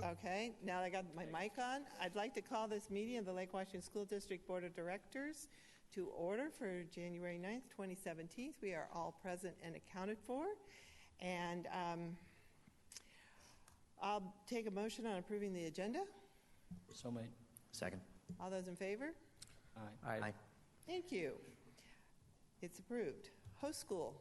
Okay, now I got my mic on. I'd like to call this meeting of the Lake Washington School District Board of Directors to order for January 9th, 2017. We are all present and accounted for. And I'll take a motion on approving the agenda. So made. Second. All those in favor? Aye. Aye. Thank you. It's approved. Host school.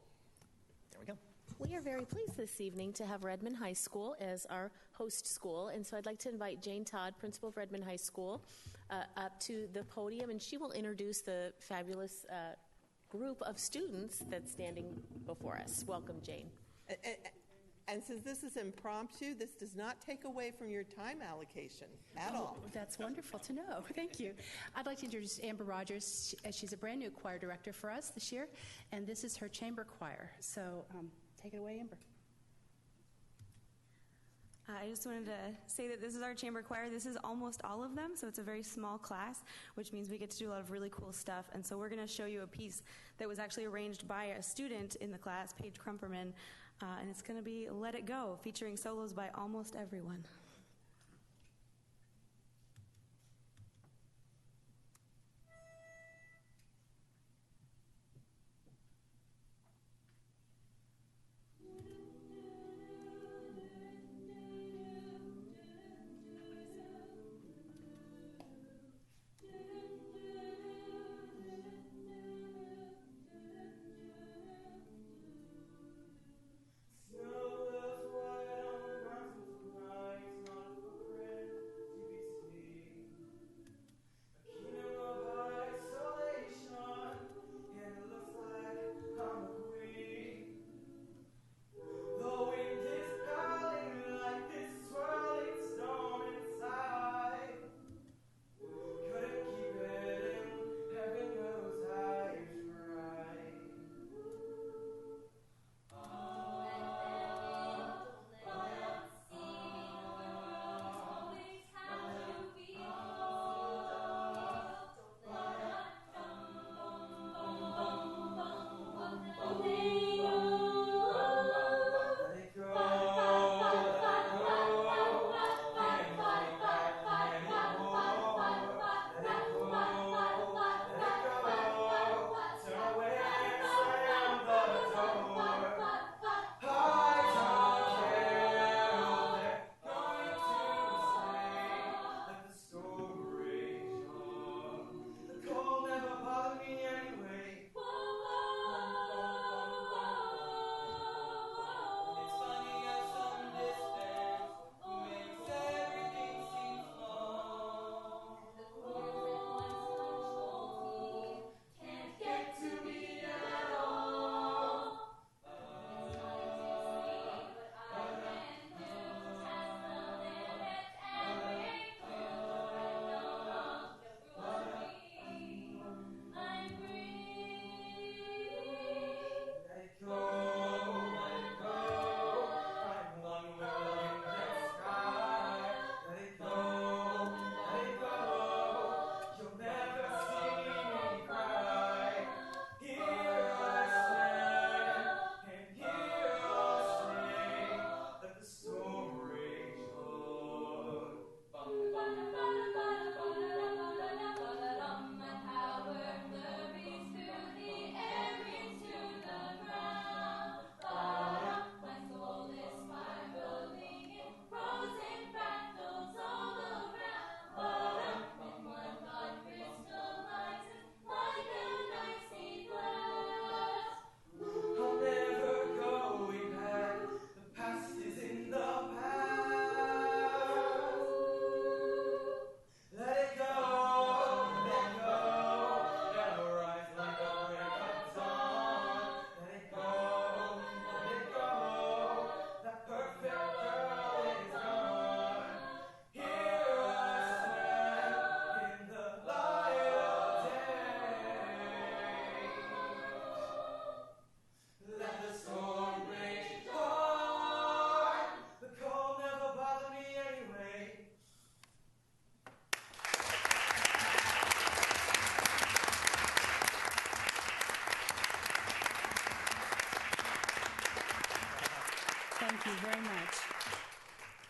There we go. We are very pleased this evening to have Redmond High School as our host school, and so I'd like to invite Jane Todd, principal of Redmond High School, up to the podium, and she will introduce the fabulous group of students that's standing before us. Welcome, Jane. And since this is impromptu, this does not take away from your time allocation at all. That's wonderful to know. Thank you. I'd like to introduce Amber Rogers. She's a brand new choir director for us this year, and this is her chamber choir. So take it away, Amber. I just wanted to say that this is our chamber choir. This is almost all of them, so it's a very small class, which means we get to do a lot of really cool stuff. And so we're going to show you a piece that was actually arranged by a student in the class, Paige Krumperman, and it's going to be Let It Go, featuring solos by almost everyone. Snow left white on the grass of Christ.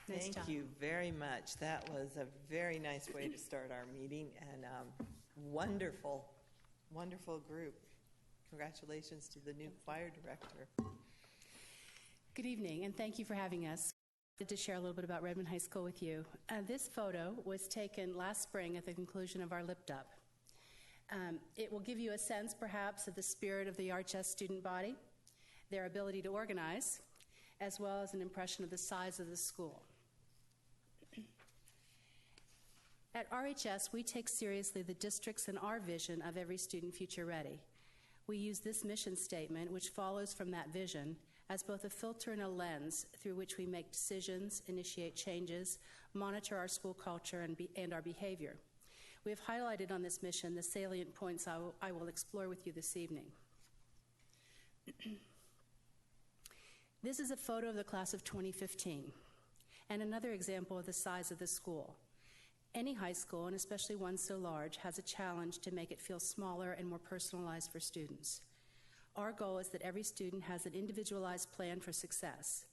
Nice Thank job. you very much. That was a very nice way to start our meeting, and wonderful, wonderful group. Congratulations to the new choir director. Good evening, and thank you for having us. I wanted to share a little bit about Redmond High School with you. This photo was taken last spring at the conclusion of our Lift Up. It will give you a sense, perhaps, of the spirit of the RHS student body, their ability to organize, as well as an impression of the size of the school. At RHS, we take seriously the district's and our vision of every student future ready. We use this mission statement, which follows from that vision, as both a filter and a lens through which we make decisions, initiate changes, monitor our school culture and our behavior. We have highlighted on this mission the salient points I will explore with you this evening. This is a photo of the class of 2015, and another example of the size of the school. Any high school, and especially one so large, has a challenge to make it feel smaller and more personalized for students. Our goal is that every student has an individualized plan for success.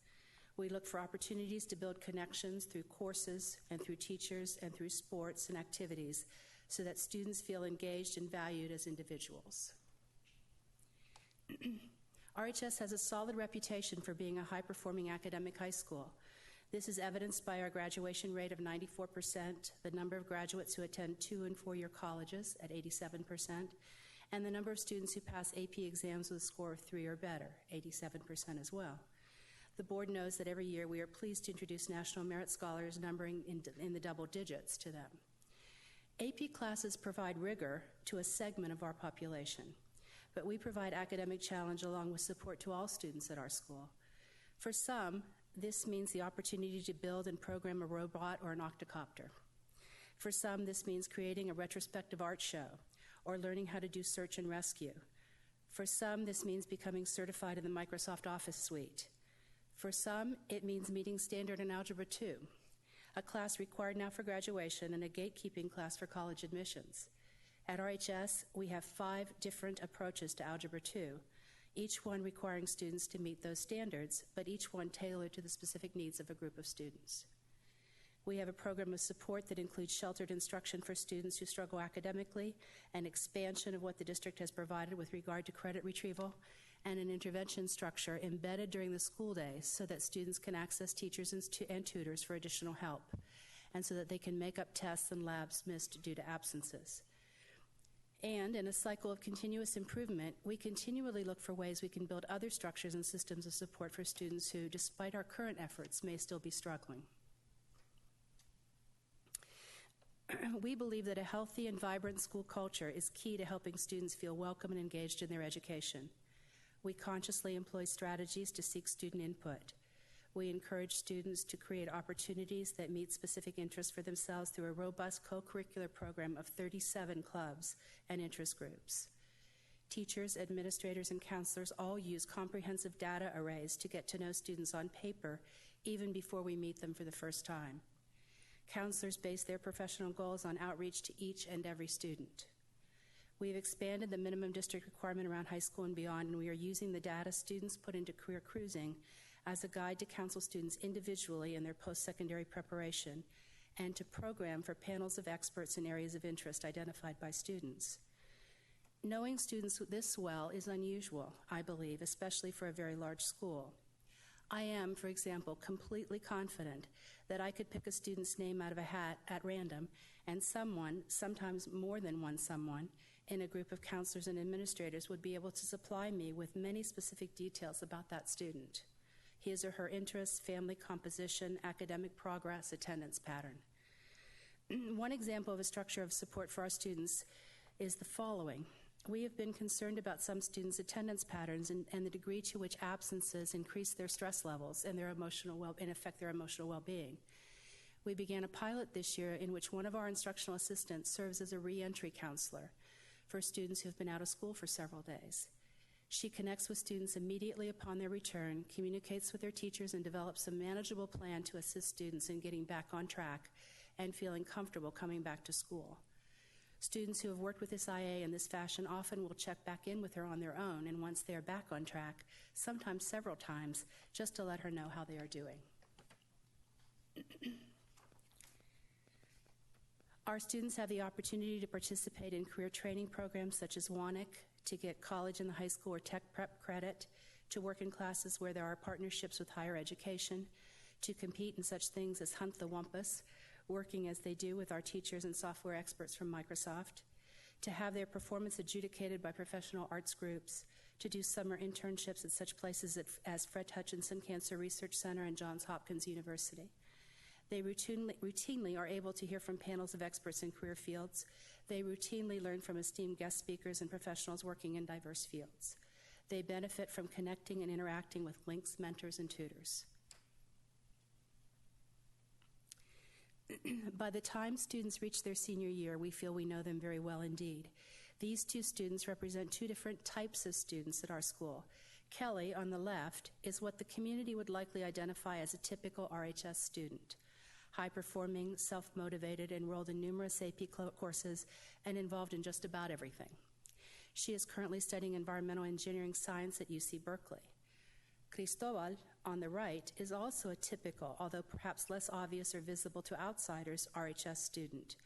We look for opportunities to build connections through courses and through teachers and through sports and activities so that students feel engaged and valued as individuals. RHS has a solid reputation for being a high-performing academic high school. This is evidenced by our graduation rate of 94%, the number of graduates who attend 2- and 4-year colleges at 87%, and the number of students who pass AP exams with a score of 3 or better, 87% as well. The board knows that every year we are pleased to introduce National Merit Scholars numbering in the double digits to them. AP classes provide rigor to a segment of our population, but we provide academic challenge along with support to all students at our school. For some, this means the opportunity to build and program a robot or an octocopter. For some, this means creating a retrospective art show or learning how to do search and rescue. For some, this means becoming certified in the Microsoft Office suite. For some, it means meeting standard in Algebra 2, a class required now for graduation and a gatekeeping class for college admissions. At RHS, we have 5 different approaches to Algebra 2, each one requiring students to meet those standards, but each one tailored to the specific needs of a group of students. We have a program of support that includes sheltered instruction for students who struggle academically, an expansion of what the district has provided with regard to credit retrieval, and an intervention structure embedded during the school day so that students can access teachers and tutors for additional help, and so that they can make up tests and labs missed due to absences. And in a cycle of continuous improvement, we continually look for ways we can build other structures and systems of support for students who, despite our current efforts, may still be struggling. We believe that a healthy and vibrant school culture is key to helping students feel welcome and engaged in their education. We consciously employ strategies to seek student input. We encourage students to create opportunities that meet specific interests for themselves through a robust co-curricular program of 37 clubs and interest groups. Teachers, administrators, and counselors all use comprehensive data arrays to get to know students on paper even before we meet them for the first time. Counselors base their professional goals on outreach to each and every student. We've expanded the minimum district requirement around high school and beyond, and we are using the data students put into career cruising as a guide to counsel students individually in their post-secondary preparation and to program for panels of experts in areas of interest identified by students. Knowing students this well is unusual, I believe, especially for a very large school. I am, for example, completely confident that I could pick a student's name out of a hat at random, and someone, sometimes more than one someone, in a group of counselors and administrators would be able to supply me with many specific details about that student, his or her interests, family composition, academic progress, attendance pattern. One example of a structure of support for our students is the following. We have been concerned about some students' attendance patterns and the degree to which absences increase their stress levels and affect their emotional well-being. We began a pilot this year in which one of our instructional assistants serves as a re-entry counselor for students who have been out of school for several days. She connects with students immediately upon their return, communicates with their teachers, and develops a manageable plan to assist students in getting back on track and feeling comfortable coming back to school. Students who have worked with this IA in this fashion often will check back in with her on their own, and once they are back on track, sometimes several times, just to let her know how they are doing. Our students have the opportunity to participate in career training programs such as WANIC, to get college in the high school or tech prep credit, to work in classes where there are partnerships with higher education, to compete in such things as Hunt the Wumpus, working as they do with our teachers and software experts from Microsoft, to have their performance adjudicated by professional arts groups, to do summer internships at such places as Fred Hutchinson Cancer Research Center and Johns Hopkins University. They routinely are able to hear from panels of experts in career fields. They routinely learn from esteemed guest speakers and professionals working in diverse fields. They benefit from connecting and interacting with links, mentors, and tutors. By the time students reach their senior year, we feel we know them very well indeed. These two students represent two different types of students at our school. Kelly, on the left, is what the community would likely identify as a typical RHS student. High-performing, self-motivated, enrolled in numerous AP courses, and involved in just about everything. She is currently studying environmental engineering science at UC Berkeley. Cristobal, on the right, is also a typical, although perhaps less obvious or visible to outsiders, RHS student.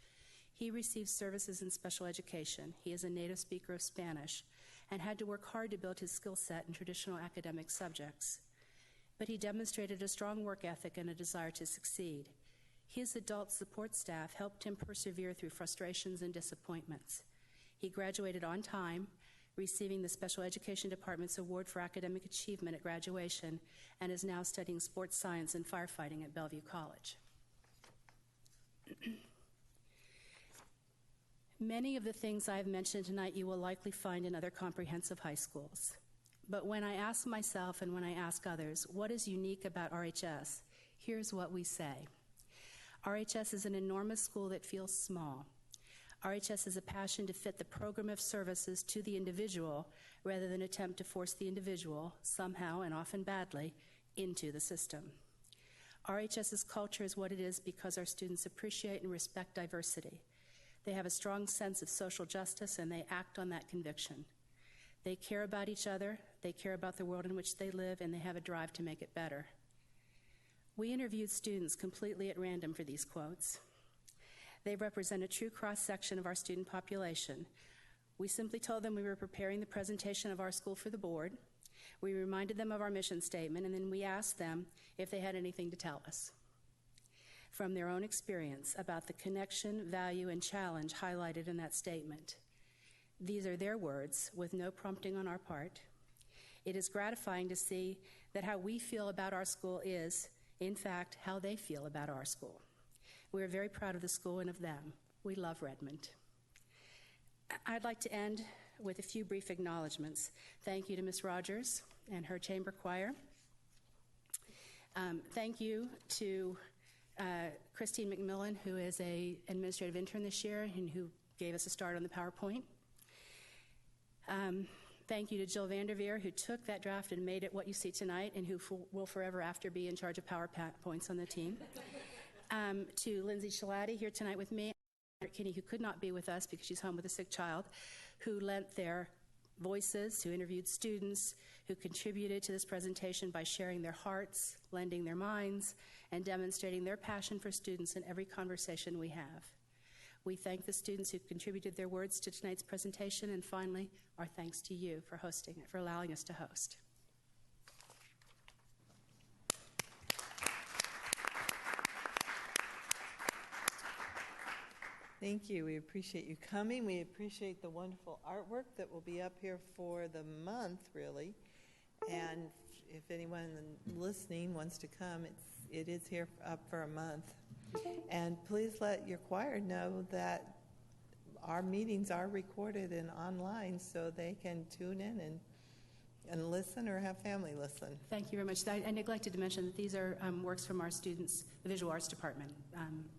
He receives services in special education. He is a native speaker of Spanish and had to work hard to build his skill set in traditional academic subjects. But he demonstrated a strong work ethic and a desire to succeed. His adult support staff helped him persevere through frustrations and disappointments. He graduated on time, receiving the Special Education Department's Award for Academic Achievement at graduation, and is now studying sports science and firefighting at Bellevue College. Many of the things I have mentioned tonight you will likely find in other comprehensive high schools. But when I ask myself and when I ask others, what is unique about RHS, here's what we say. RHS is an enormous school that feels small. RHS has a passion to fit the program of services to the individual rather than attempt to force the individual, somehow and often badly, into the system. RHS's culture is what it is because our students appreciate and respect diversity. They have a strong sense of social justice and they act on that conviction. They care about each other, they care about the world in which they live, and they have a drive to make it better. We interviewed students completely at random for these quotes. They represent a true cross-section of our student population. We simply told them we were preparing the presentation of our school for the board. We reminded them of our mission statement, and then we asked them if they had anything to tell us from their own experience about the connection, value, and challenge highlighted in that statement. These are their words, with no prompting on our part. It is gratifying to see that how we feel about our school is, in fact, how they feel about our school. We are very proud of the school and of them. We love Redmond. I'd like to end with a few brief acknowledgments. Thank you to Ms. Rogers and her chamber choir. Thank you to Christine McMillan, who is an administrative intern this year and who gave us a start on the PowerPoint. Thank you to Jill Vanderveer, who took that draft and made it what you see tonight and who will forever after be in charge of PowerPoints on the team. To Lindsay Shalati here tonight with me, and Kinney, who could not be with us because she's home with a sick child, who lent their voices, who interviewed students, who contributed to this presentation by sharing their hearts, lending their minds, and demonstrating their passion for students in every conversation we have. We thank the students who contributed their words to tonight's presentation, and finally, our thanks to you for hosting it, for allowing us to host. Thank you. We appreciate you coming. We appreciate the wonderful artwork that will be up here for the month, really. And if anyone listening wants to come, it is here up for a month. And please let your choir know that our meetings are recorded and online so they can tune in and listen or have family listen. Thank you very much. I neglected to mention that these are works from our students, the Visual Arts Department,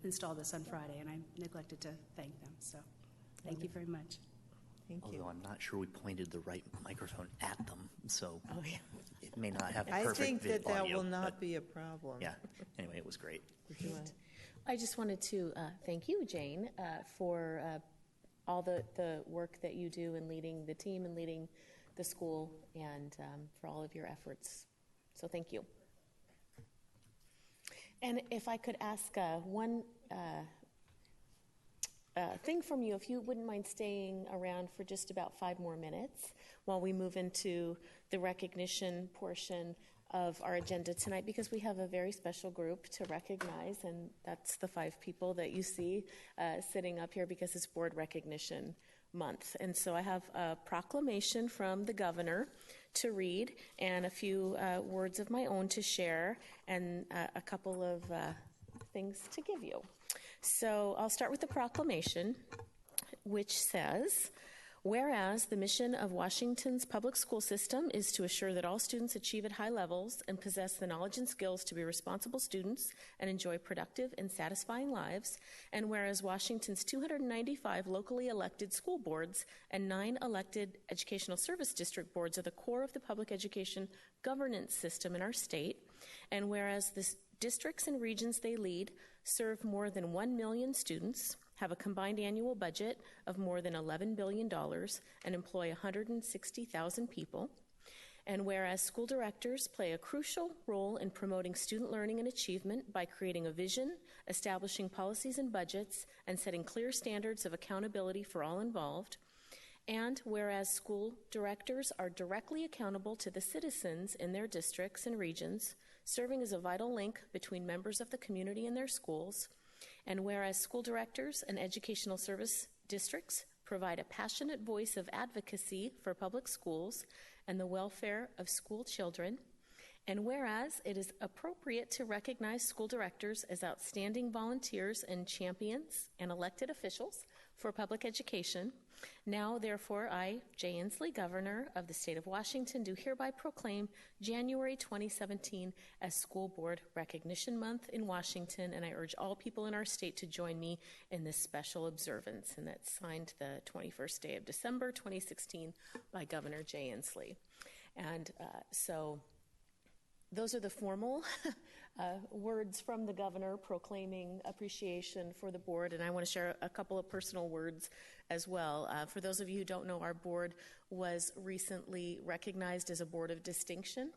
installed this on Friday, and I neglected to thank them. So thank you very much. Thank you. Although I'm not sure we pointed the right microphone at them, so it may not have perfect I think that audio, will not but be a problem. yeah. Anyway, it was great. I just wanted to thank you, Jane, for all the work that you do in leading the team and leading the school, and for all of your efforts. So thank you. And if I could ask one thing from you, if you wouldn't mind staying around for just about 5 more minutes while we move into the recognition portion of our agenda tonight, because we have a very special group to recognize, and that's the 5 people that you see sitting up here because it's Board Recognition Month. And so I have a proclamation from the governor to read and a few words of my own to share and a couple of things to give you. So I'll start with the proclamation, which says, whereas the mission of Washington's public school system is to assure that all students achieve at high levels and possess the knowledge and skills to be responsible students and enjoy productive and satisfying lives, and whereas Washington's 295 locally elected school boards and 9 elected educational service district boards are the core of the public education governance system in our state, and whereas the districts and regions they lead serve more than 1 million students, have a combined annual budget of more than $11 billion, and employ 160,000 people. And whereas school directors play a crucial role in promoting student learning and achievement by creating a vision, establishing policies and budgets, and setting clear standards of accountability for all involved. And whereas school directors are directly accountable to the citizens in their districts and regions, serving as a vital link between members of the community and their schools. And whereas school directors and educational service districts provide a passionate voice of advocacy for public schools and the welfare of school children. And whereas it is appropriate to recognize school directors as outstanding volunteers and champions and elected officials for public education, now, therefore, I, Jay Inslee, Governor of the State of Washington, do hereby proclaim January 2017 as School Board Recognition Month in Washington, and I urge all people in our state to join me in this special observance. And that's signed the 21st day of December 2016 by Governor Jay Inslee. And so those are the formal words from the governor proclaiming appreciation for the board, and I want to share a couple of personal words as well. For those of you who don't know, our board was recently recognized as a board of distinction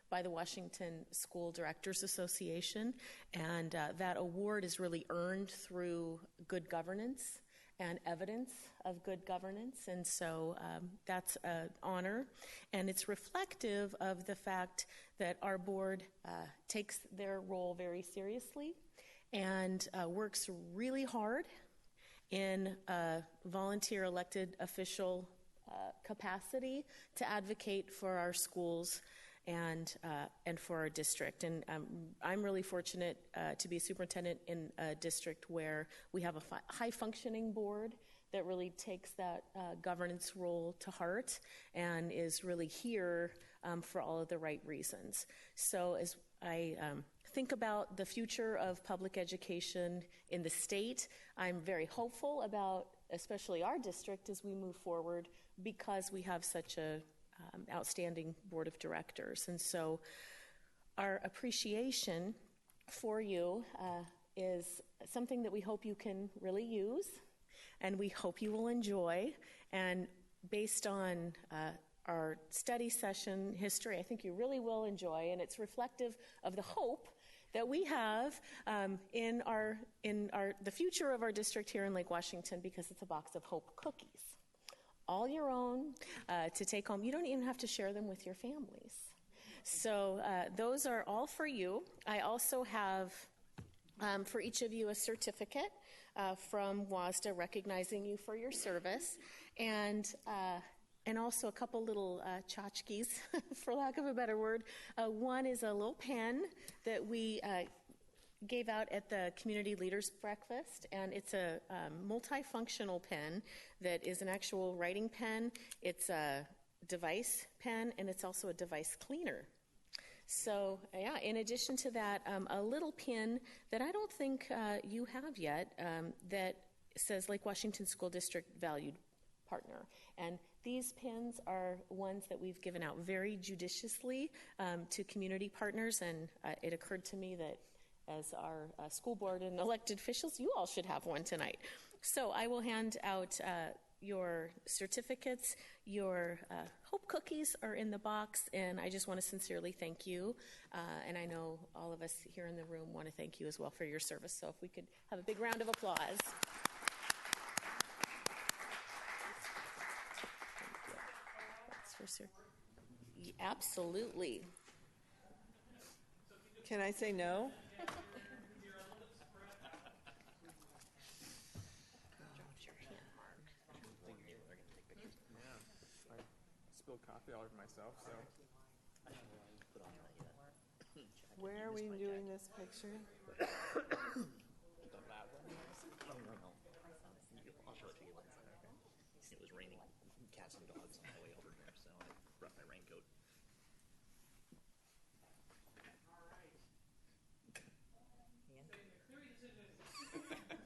by the Washington School Directors Association, and that award is really earned through good governance and evidence of good governance, and so that's an honor, and it's reflective of the fact that our board takes their role very seriously and works really hard in a volunteer elected official capacity to advocate for our schools and for our district. And I'm really fortunate to be a superintendent in a district where we have a high-functioning board that really takes that governance role to heart and is really here for all of the right reasons. So as I think about the future of public education in the state, I'm very hopeful about especially our district as we move forward because we have such a outstanding board of directors. And so our appreciation for you is something that we hope you can really use and we hope you will enjoy. And based on our study session history, I think you really will enjoy, and it's reflective of the hope that we have in the future of our district here in Lake Washington, because it's a box of hope cookies. All your own to take home. You don't even have to share them with your families. So those are all for you. I also have for each of you a certificate from WASDA recognizing you for your service, and also a couple little tchotchkes, for lack of a better word. One is a little pen that we gave out at the Community Leaders Breakfast, and it's a multifunctional pen that is an actual writing pen. It's a device pen, and it's also a device cleaner. So, yeah, in addition to that, a little pin that I don't think you have yet that says Lake Washington School District Valued Partner. And these pins are ones that we've given out very judiciously to community partners, and it occurred to me that as our school board and elected officials, you all should have one tonight. So I will hand out your certificates, your hope cookies are in the box, and I just want to sincerely thank you. And I know all of us here in the room want to thank you as well for your service. So if we could have a big round of applause. That's for sure. Absolutely. Can I say no? Spilled coffee all over myself, so. Where are we doing this picture? Oh, no. I'll show it to you later. It was raining cats and dogs on my way over here, so I brought my raincoat.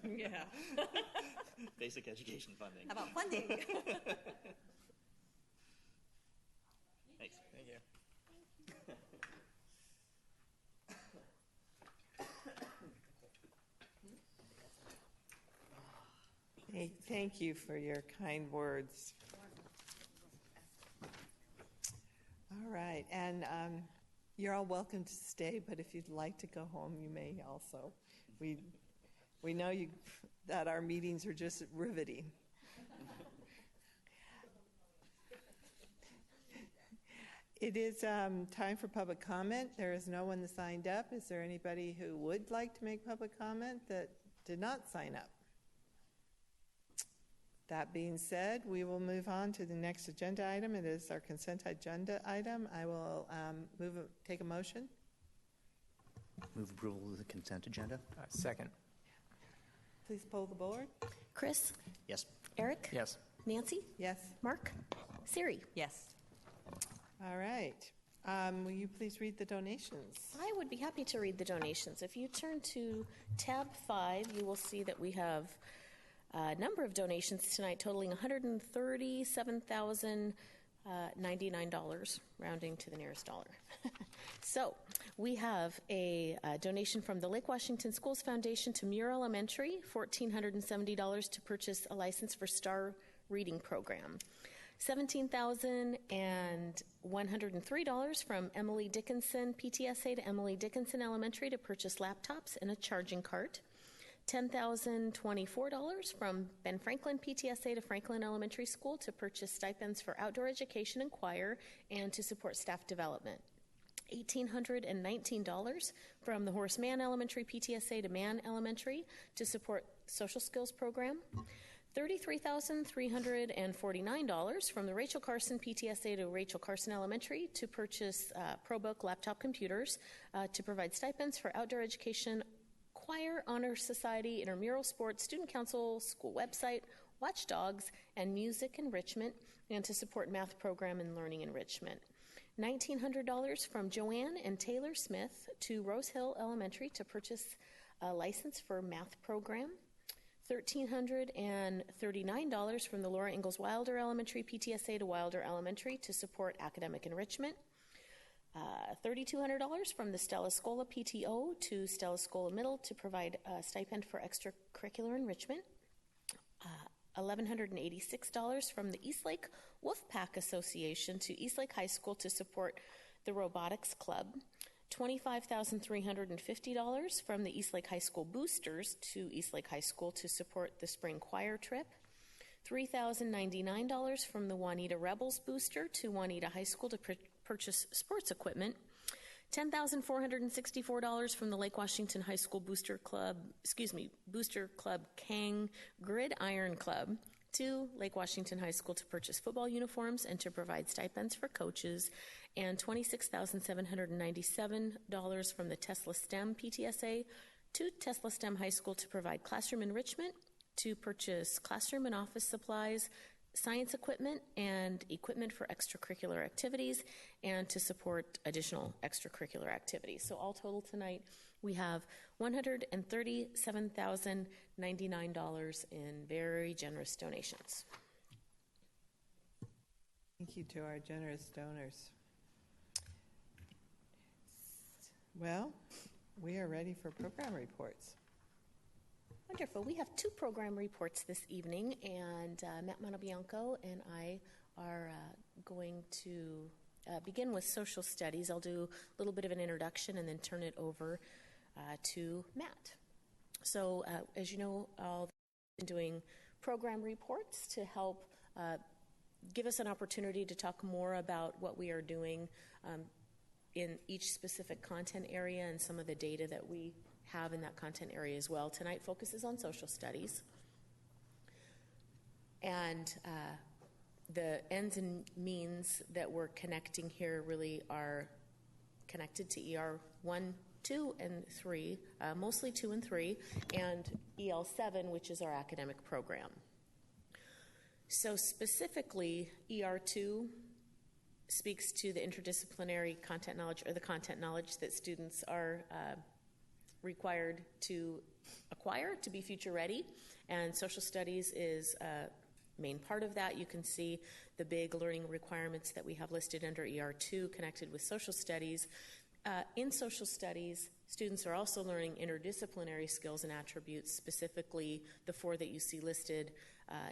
Yeah. Basic education funding. How about funding? Thanks. Thank you. Hey, thank you for your kind words. All right, and you're all welcome to stay, but if you'd like to go home, you may also. We know that our meetings are just riveting. It is time for public comment. There is no one signed up. Is there anybody who would like to make public comment that did not sign up? That being said, we will move on to the next agenda item. It is our consent agenda item. I will take a motion. Move approval of the consent agenda? Second. Please poll the board. Chris? Yes. Eric? Yes. Nancy? Yes. Mark? Siri? Yes. All right. Will you please read the donations? I would be happy to read the donations. If you turn to tab 5, you will see that we have a number of donations tonight totaling $137,099, rounding to the nearest dollar. So we have a donation from the Lake Washington Schools Foundation to Muir Elementary, $1,470 to purchase a license for Star Reading Program. $17,103 from Emily Dickinson PTSA to Emily Dickinson Elementary to purchase laptops and a charging cart. $10,024 from Ben Franklin PTSA to Franklin Elementary School to purchase stipends for outdoor education and choir and to support staff development. $1,819 from the Horace Mann Elementary PTSA to Mann Elementary to support social skills program. $33,349 from the Rachel Carson PTSA to Rachel Carson Elementary to purchase ProBook laptop computers to provide stipends for outdoor education, choir, honor society, intramural sports, student council, school website, watchdogs, and music enrichment, and to support math program and learning enrichment. $1,900 from Joanne and Taylor Smith to Rose Hill Elementary to purchase a license for math program. $1,339 from the Laura Ingalls Wilder Elementary PTSA to Wilder Elementary to support academic enrichment. $3,200 from the Stella Scola PTO to Stella Scola Middle to provide a stipend for extracurricular enrichment. $1,186 from the Eastlake Wolfpack Association to Eastlake High School to support the Robotics Club. $25,350 from the Eastlake High School Boosters to Eastlake High School to support the spring choir trip. $3,099 from the Juanita Rebels Booster to Juanita High School to purchase sports equipment. $10,464 from the Lake Washington High School Booster Club Kang Gridiron Club to Lake Washington High School to purchase football uniforms and to provide stipends for coaches, and $26,797 from the Tesla STEM PTSA to Tesla STEM High School to provide classroom enrichment, to purchase classroom and office supplies, science equipment, and equipment for extracurricular activities, and to support additional extracurricular activities. So all total tonight, we have $137,099 in very generous donations. Thank you to our generous donors. Well, we are ready for program reports. Wonderful. We have 2 program reports this evening, and Matt Monabianco and I are going to begin with social studies. I'll do a little bit of an introduction and then turn it over to Matt. So, as you know, I've been doing program reports to help give us an opportunity to talk more about what we are doing in each specific content area and some of the data that we have in that content area as well. Tonight focuses on social studies. And the ends and means that we're connecting here really are connected to ER 1, 2, and 3, mostly 2 and 3, and EL 7, which is our academic program. So specifically, ER 2 speaks to the interdisciplinary content knowledge, or the content knowledge that students are required to acquire to be future ready, and social studies is a main part of that. You can see the big learning requirements that we have listed under ER2 connected with social studies. In social studies, students are also learning interdisciplinary skills and attributes, specifically the 4 that you see listed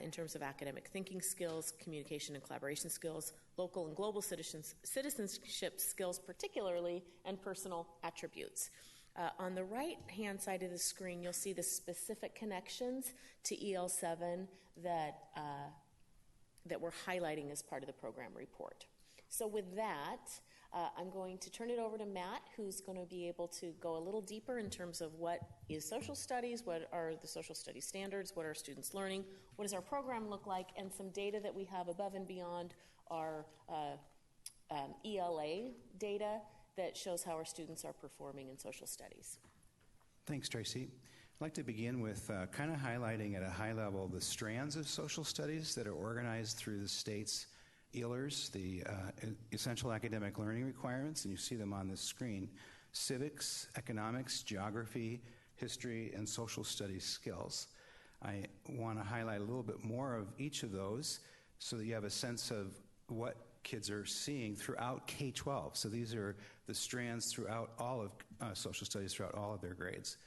in terms of academic thinking skills, communication and collaboration skills, local and global citizenship skills particularly, and personal attributes. On the right-hand side of the screen, you'll see the specific connections to EL7 that we're highlighting as part of the program report. So with that, I'm going to turn it over to Matt, who's going to be able to go a little deeper in terms of what is social studies, what are the social studies standards, what are students learning, what does our program look like, and some data that we have above and beyond our ELA data that shows how our students are performing in social studies. Thanks, Tracy. I'd like to begin with kind of highlighting at a high level the strands of social studies that are organized through the state's ELRs, the Essential Academic Learning Requirements, and you see them on this screen: civics, economics, geography, history, and social studies skills. I want to highlight a little bit more of each of those so that you have a sense of what kids are seeing throughout K-12. So these are the strands throughout all of social studies, throughout all of their grades.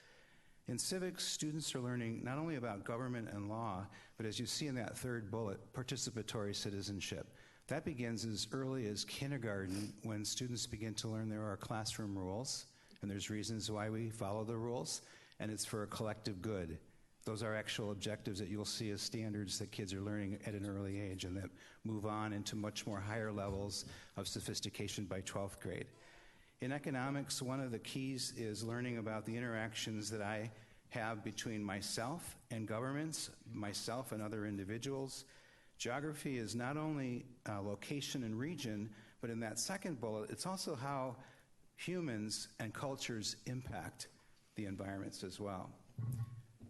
In civics, students are learning not only about government and law, but as you see in that third bullet, participatory citizenship. That begins as early as kindergarten, when students begin to learn there are classroom rules, and there's reasons why we follow the rules, and it's for a collective good. Those are actual objectives that you'll see as standards that kids are learning at an early age and that move on into much more higher levels of sophistication by 12th grade. In economics, one of the keys is learning about the interactions that I have between myself and governments, myself and other individuals. Geography is not only location and region, but in that second bullet, it's also how humans and cultures impact the environments as well.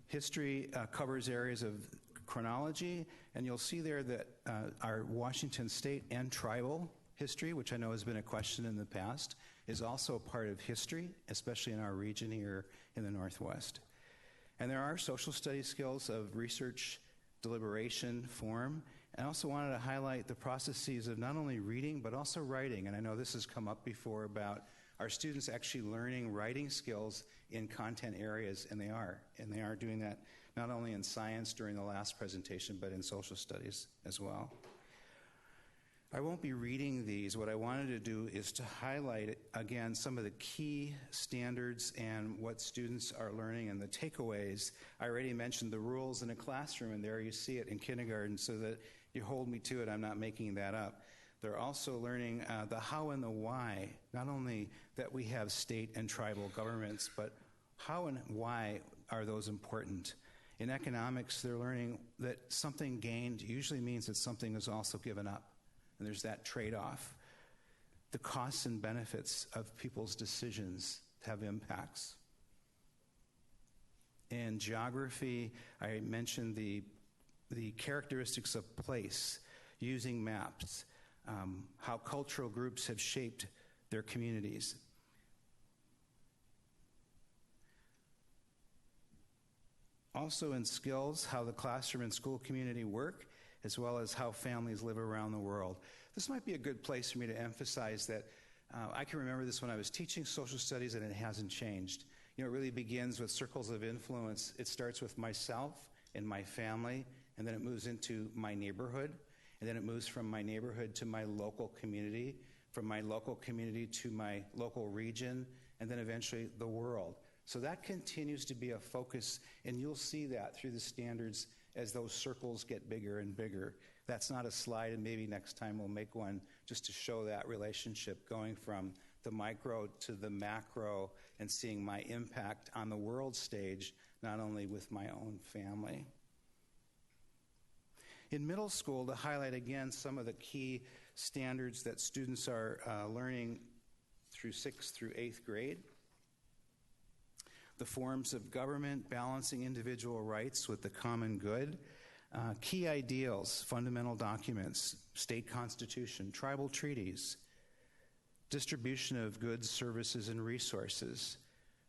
History covers areas of chronology, and you'll see there that our Washington state and tribal history, which I know has been a question in the past, is also a part of history, especially in our region here in the Northwest. And there are social studies skills of research, deliberation, form. I also wanted to highlight the processes of not only reading, but also writing. And I know this has come up before about our students actually learning writing skills in content areas, and they are doing that not only in science during the last presentation, but in social studies as well. I won't be reading these. What I wanted to do is to highlight, again, some of the key standards and what students are learning and the takeaways. I already mentioned the rules in a classroom, and there you see it in kindergarten, so that you hold me to it. I'm not making that up. They're also learning the how and the why, not only that we have state and tribal governments, but how and why are those important. In economics, they're learning that something gained usually means that something is also given up, and there's that trade-off. The costs and benefits of people's decisions have impacts. In geography, I mentioned the characteristics of place, using maps, how cultural groups have shaped their communities. Also in skills, how the classroom and school community work, as well as how families live around the world. This might be a good place for me to emphasize that I can remember this when I was teaching social studies, and it hasn't changed. It really begins with circles of influence. It starts with myself and my family, and then it moves into my neighborhood, and then it moves from my neighborhood to my local community, from my local community to my local region, and then eventually the world. So that continues to be a focus, and you'll see that through the standards as those circles get bigger and bigger. That's not a slide, and maybe next time we'll make one just to show that relationship going from the micro to the macro and seeing my impact on the world stage, not only with my own family. In middle school, to highlight again some of the key standards that students are learning through 6th through 8th grade. The forms of government, balancing individual rights with the common good. Key ideals, fundamental documents, state constitution, tribal treaties, distribution of goods, services, and resources,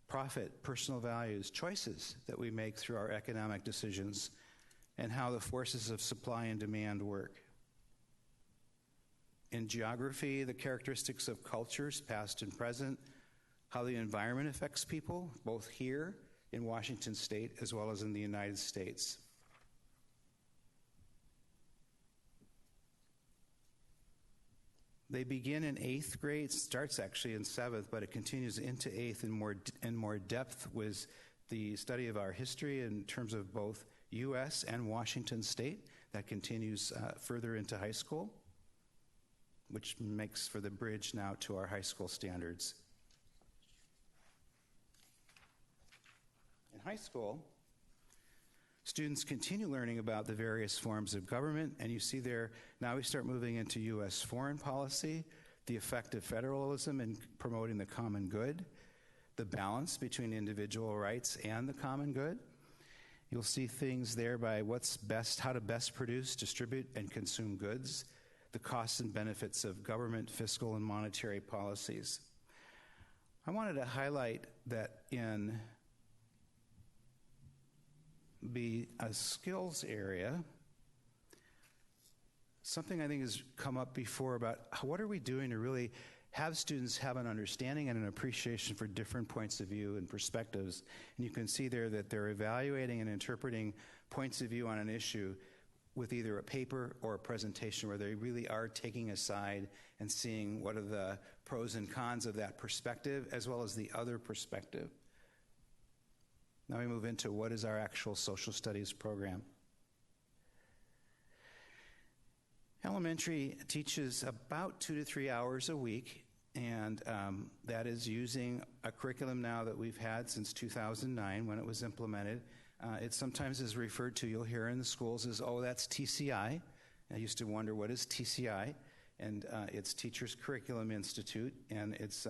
profit, personal values, choices that we make through our economic decisions, and how the forces of supply and demand work. In geography, the characteristics of cultures, past and present, how the environment affects people, both here in Washington State as well as in the United States. They begin in 8th grade, starts actually in 7th, but it continues into 8th in more depth with the study of our history in terms of both U.S. and Washington State. That continues further into high school, which makes for the bridge now to our high school standards. In high school, students continue learning about the various forms of government, and you see there, now we start moving into U.S. foreign policy, the effect of federalism in promoting the common good, the balance between individual rights and the common good. You'll see things there by what's best, how to best produce, distribute, and consume goods, the costs and benefits of government, fiscal, and monetary policies. I wanted to highlight that in the skills area, something I think has come up before about what are we doing to really have students have an understanding and an appreciation for different points of view and perspectives. And you can see there that they're evaluating and interpreting points of view on an issue with either a paper or a presentation where they really are taking a side and seeing what are the pros and cons of that perspective as well as the other perspective. Now we move into what is our actual social studies program. Elementary teaches about 2 to 3 hours a week, and that is using a curriculum now that we've had since 2009 when it was implemented. It sometimes is referred to, you'll hear in the schools, as, oh, that's TCI. I used to wonder, what is TCI? And it's Teachers Curriculum Institute, and it's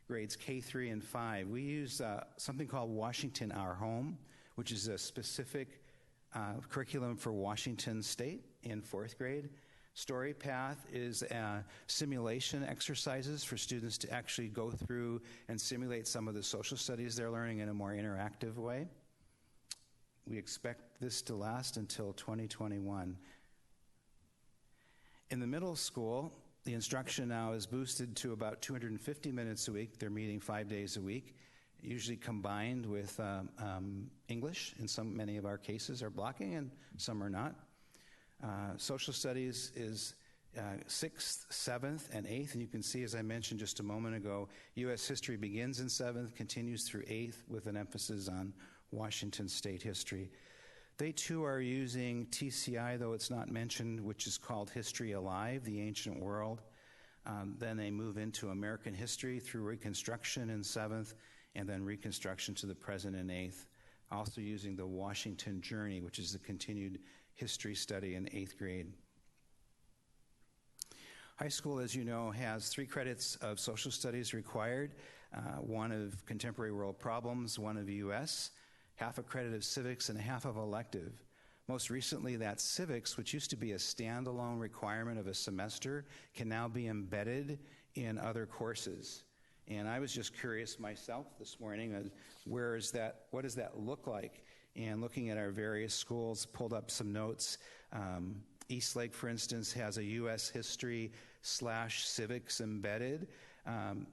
grades K, 3, and 5. We use something called Washington Our Home, which is a specific curriculum for Washington State in 4th grade. Story Path is simulation exercises for students to actually go through and simulate some of the social studies they're learning in a more interactive way. We expect this to last until 2021. In the middle school, the instruction now is boosted to about 250 minutes a week. They're meeting 5 days a week, usually combined with English. In many of our cases are blocking, and some are not. Social studies is 6th, 7th, and 8th. And you can see, as I mentioned just a moment ago, U.S. history begins in 7th, continues through 8th with an emphasis on Washington State history. They too are using TCI, though it's not mentioned, which is called History Alive, the Ancient World. Then they move into American history through Reconstruction in 7th, and then Reconstruction to the present in 8th. Also using the Washington Journey, which is the continued history study in 8th grade. High school, as you know, has 3 credits of social studies required, 1 of contemporary world problems, 1 of U.S., half a credit of civics, and half of elective. Most recently, that civics, which used to be a standalone requirement of a semester, can now be embedded in other courses. And I was just curious myself this morning, what does that look like? And looking at our various schools, pulled up some notes. Eastlake, for instance, has a U.S. history / civics embedded.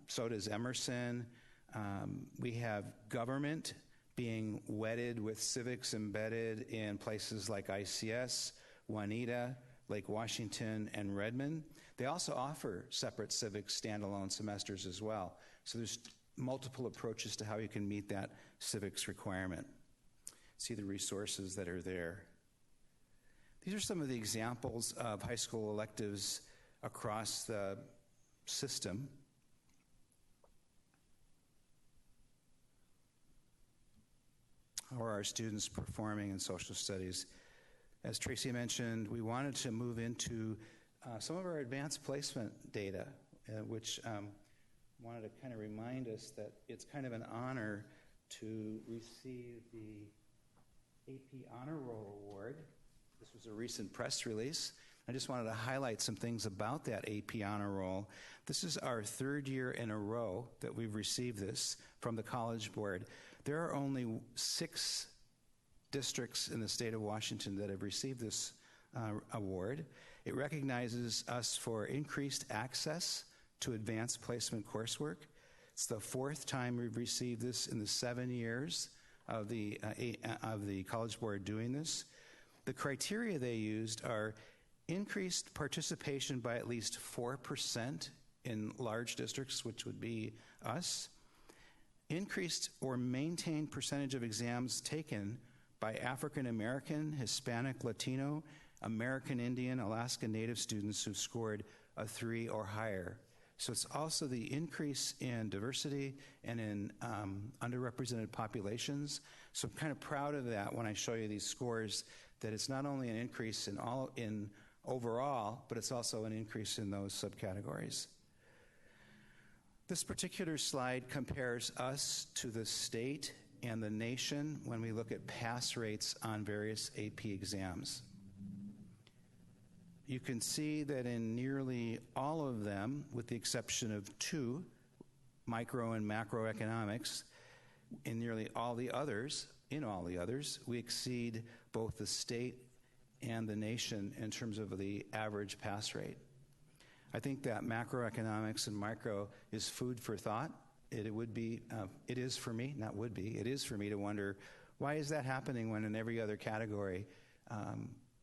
So does Emerson. We have government being wedded with civics embedded in places like ICS, Juanita, Lake Washington, and Redmond. They also offer separate civics standalone semesters as well. So there's multiple approaches to how you can meet that civics requirement. See the resources that are there. These are some of the examples of high school electives across the system. How are our students performing in social studies? As Tracy mentioned, we wanted to move into some of our advanced placement data, which wanted to kind of remind us that it's kind of an honor to receive the AP Honor Roll Award. This was a recent press release. I just wanted to highlight some things about that AP Honor Roll. This is our third year in a row that we've received this from the College Board. There are only 6 districts in the state of Washington that have received this award. It recognizes us for increased access to advanced placement coursework. It's the 4th time we've received this in the 7 years of the College Board doing this. The criteria they used are increased participation by at least 4% in large districts, which would be us, increased or maintained percentage of exams taken by African American, Hispanic, Latino, American Indian, Alaska Native students who've scored a 3 or higher. So it's also the increase in diversity and in underrepresented populations. So I'm kind of proud of that when I show you these scores, that it's not only an increase in overall, but it's also an increase in those subcategories. This particular slide compares us to the state and the nation when we look at pass rates on various AP exams. You can see that in nearly all of them, with the exception of 2, micro and macroeconomics, in nearly all the others, we exceed both the state and the nation in terms of the average pass rate. I think that macroeconomics and micro is food for thought. It is for me to wonder, why is that happening when in every other category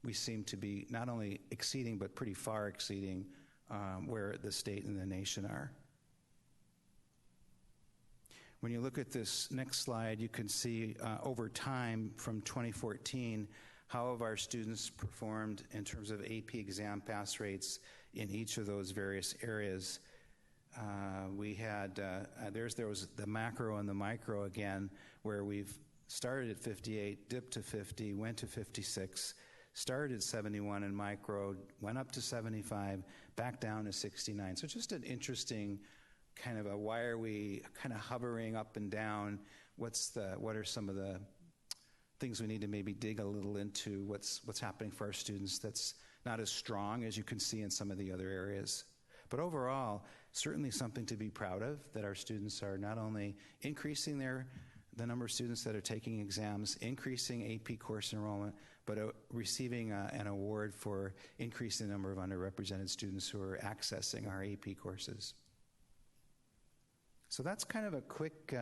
we seem to be not only exceeding, but pretty far exceeding where the state and the nation are. When you look at this next slide, you can see over time from 2014, how have our students performed in terms of AP exam pass rates in each of those various areas. We had, there was the macro and the micro again, where we've started at 58, dipped to 50, went to 56, started at 71 in micro, went up to 75, back down to 69. So just an interesting kind of why are we kind of hovering up and down? What are some of the things we need to maybe dig a little into? What's happening for our students that's not as strong as you can see in some of the other areas. But overall, certainly something to be proud of, that our students are not only increasing the number of students that are taking exams, increasing AP course enrollment, but receiving an award for increasing the number of underrepresented students who are accessing our AP courses. So that's kind of a quick,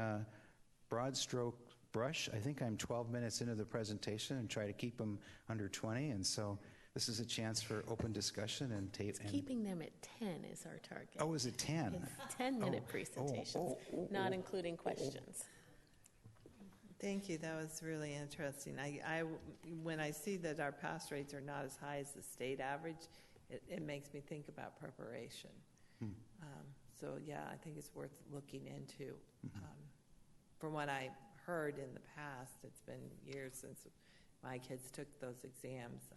broad stroke brush. I think I'm 12 minutes into the presentation and try to keep them under 20, and so this is a chance for open discussion and tape. Keeping them at 10 is our target. Oh, is it 10? It's 10-minute presentations, not including questions. Thank you. That was really interesting. When I see that our pass rates are not as high as the state average, it makes me think about preparation. So, yeah, I think it's worth looking into. From what I heard in the past, it's been years since my kids took those exams.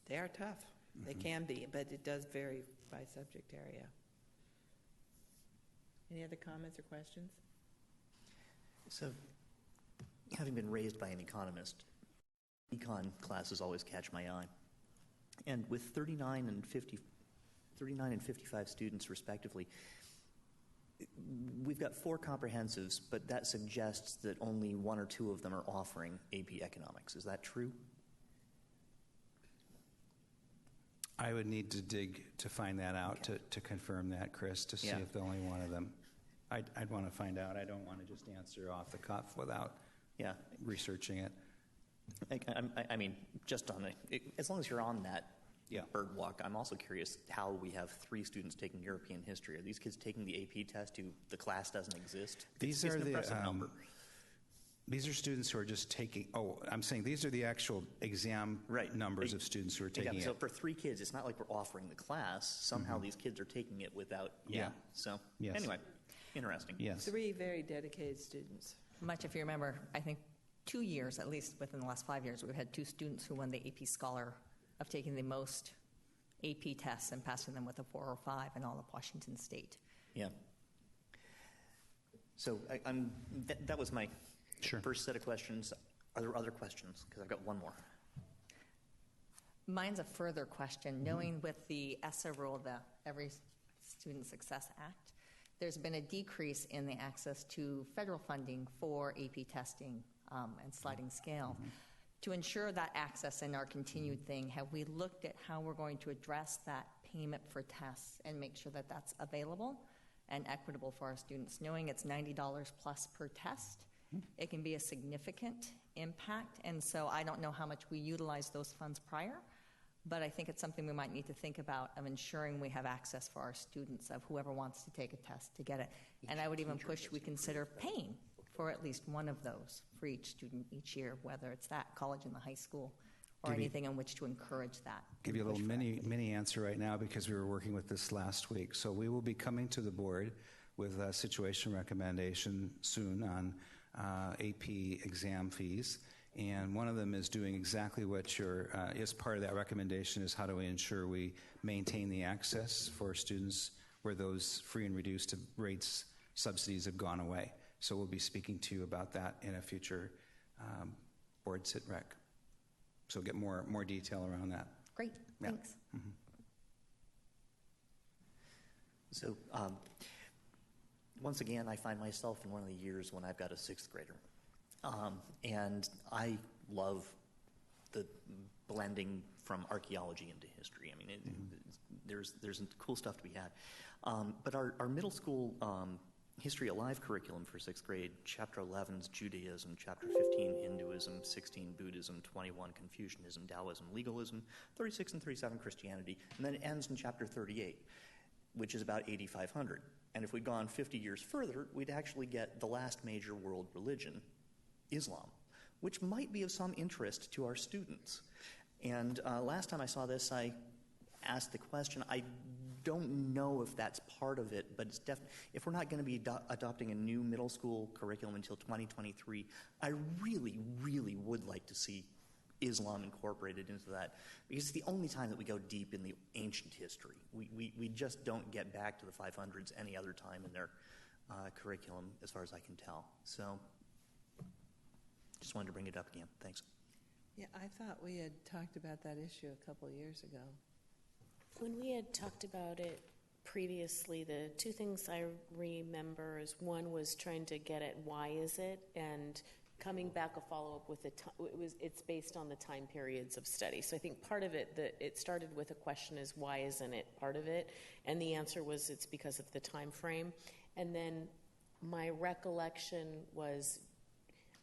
They are tough. They can be, but it does vary by subject area. Any other comments or questions? So, having been raised by an economist, econ classes always catch my eye. And with 39 and 55 students respectively, we've got 4 comprehensives, but that suggests that only 1 or 2 of them are offering AP Economics. Is that true? I would need to dig to find that out, to confirm that, Chris, to see if only one of them. I'd want to find out. I don't want to just answer off the cuff without Yeah. researching it. I mean, just on as long as you're on that Yeah. bird walk, I'm also curious how we have 3 students taking European history. Are these kids taking the AP test who the class doesn't exist? These It's are an the impressive number. these are students who are just taking. Oh, I'm saying these are the actual exam Right. numbers of students who are taking Exactly. So it. for 3 kids, it's not like we're offering the class. Somehow these kids are taking it without. Yeah. Yeah. So Yes. anyway, interesting. Yes. 3 very dedicated students. Much, if you remember, I think 2 years, at least within the last 5 years, we've had 2 students who won the AP Scholar of taking the most AP tests and passing them with a 4 or 5 in all of Washington State. Yeah. So that was my Sure. first set of questions. Are there other questions? Because I've got one more. Mine's a further question. Knowing with the ESSA rule, the Every Student Success Act, there's been a decrease in the access to federal funding for AP testing and sliding scale. To ensure that access in our continued thing, have we looked at how we're going to address that payment for tests and make sure that that's available and equitable for our students? Knowing it's $90 plus per test, it can be a significant impact, and so I don't know how much we utilized those funds prior, but I think it's something we might need to think about of ensuring we have access for our students, of whoever wants to take a test to get it. And I would even push we consider paying for at least one of those for each student each year, whether it's that college and the high school or Give you- anything in which to encourage that. Give you a little mini answer right now because we were working with this last week. So we will be coming to the board with a situation recommendation soon on AP exam fees. And one of them is doing exactly what is part of that recommendation is how do we ensure we maintain the access for students where those free and reduced rates subsidies have gone away. So we'll be speaking to you about that in a future board sit rec. So get more detail around that. Great, Yeah. thanks. So once again, I find myself in one of the years when I've got a 6th grader. And I love the blending from archaeology into history. I mean, there's cool stuff to be had. But our middle school History Alive curriculum for 6th grade, Chapter 11 is Judaism, Chapter 15 Hinduism, 16 Buddhism, 21 Confucianism, Taoism, Legalism, 36 and 37 Christianity, and then it ends in Chapter 38, which is about 8,500. And if we'd gone 50 years further, we'd actually get the last major world religion, Islam, which might be of some interest to our students. And last time I saw this, I asked the question, I don't know if that's part of it, but it's if we're not going to be adopting a new middle school curriculum until 2023, I really, really would like to see Islam incorporated into that, because it's the only time that we go deep in the ancient history. We just don't get back to the 500s any other time in their curriculum, as far as I can tell. So just wanted to bring it up again. Thanks. Yeah, I thought we had talked about that issue a couple of years ago. When we had talked about it previously, the 2 things I remember is one was trying to get at why is it, and coming back a follow-up with it's based on the time periods of study. So I think part of it, it started with a question is why isn't it part of it? And the answer was it's because of the time frame. And then my recollection was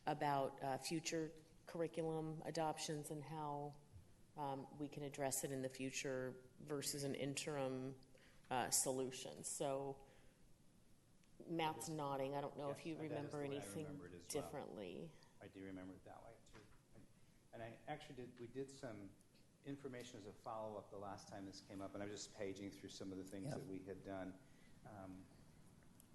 about future curriculum adoptions and how we can address it in the future versus an interim solution. So Matt's nodding. I don't know if you remember anything differently. I do remember it that way too. And I actually we did some information as a follow-up the last time this came up, and I was just paging through some of the things that we had done.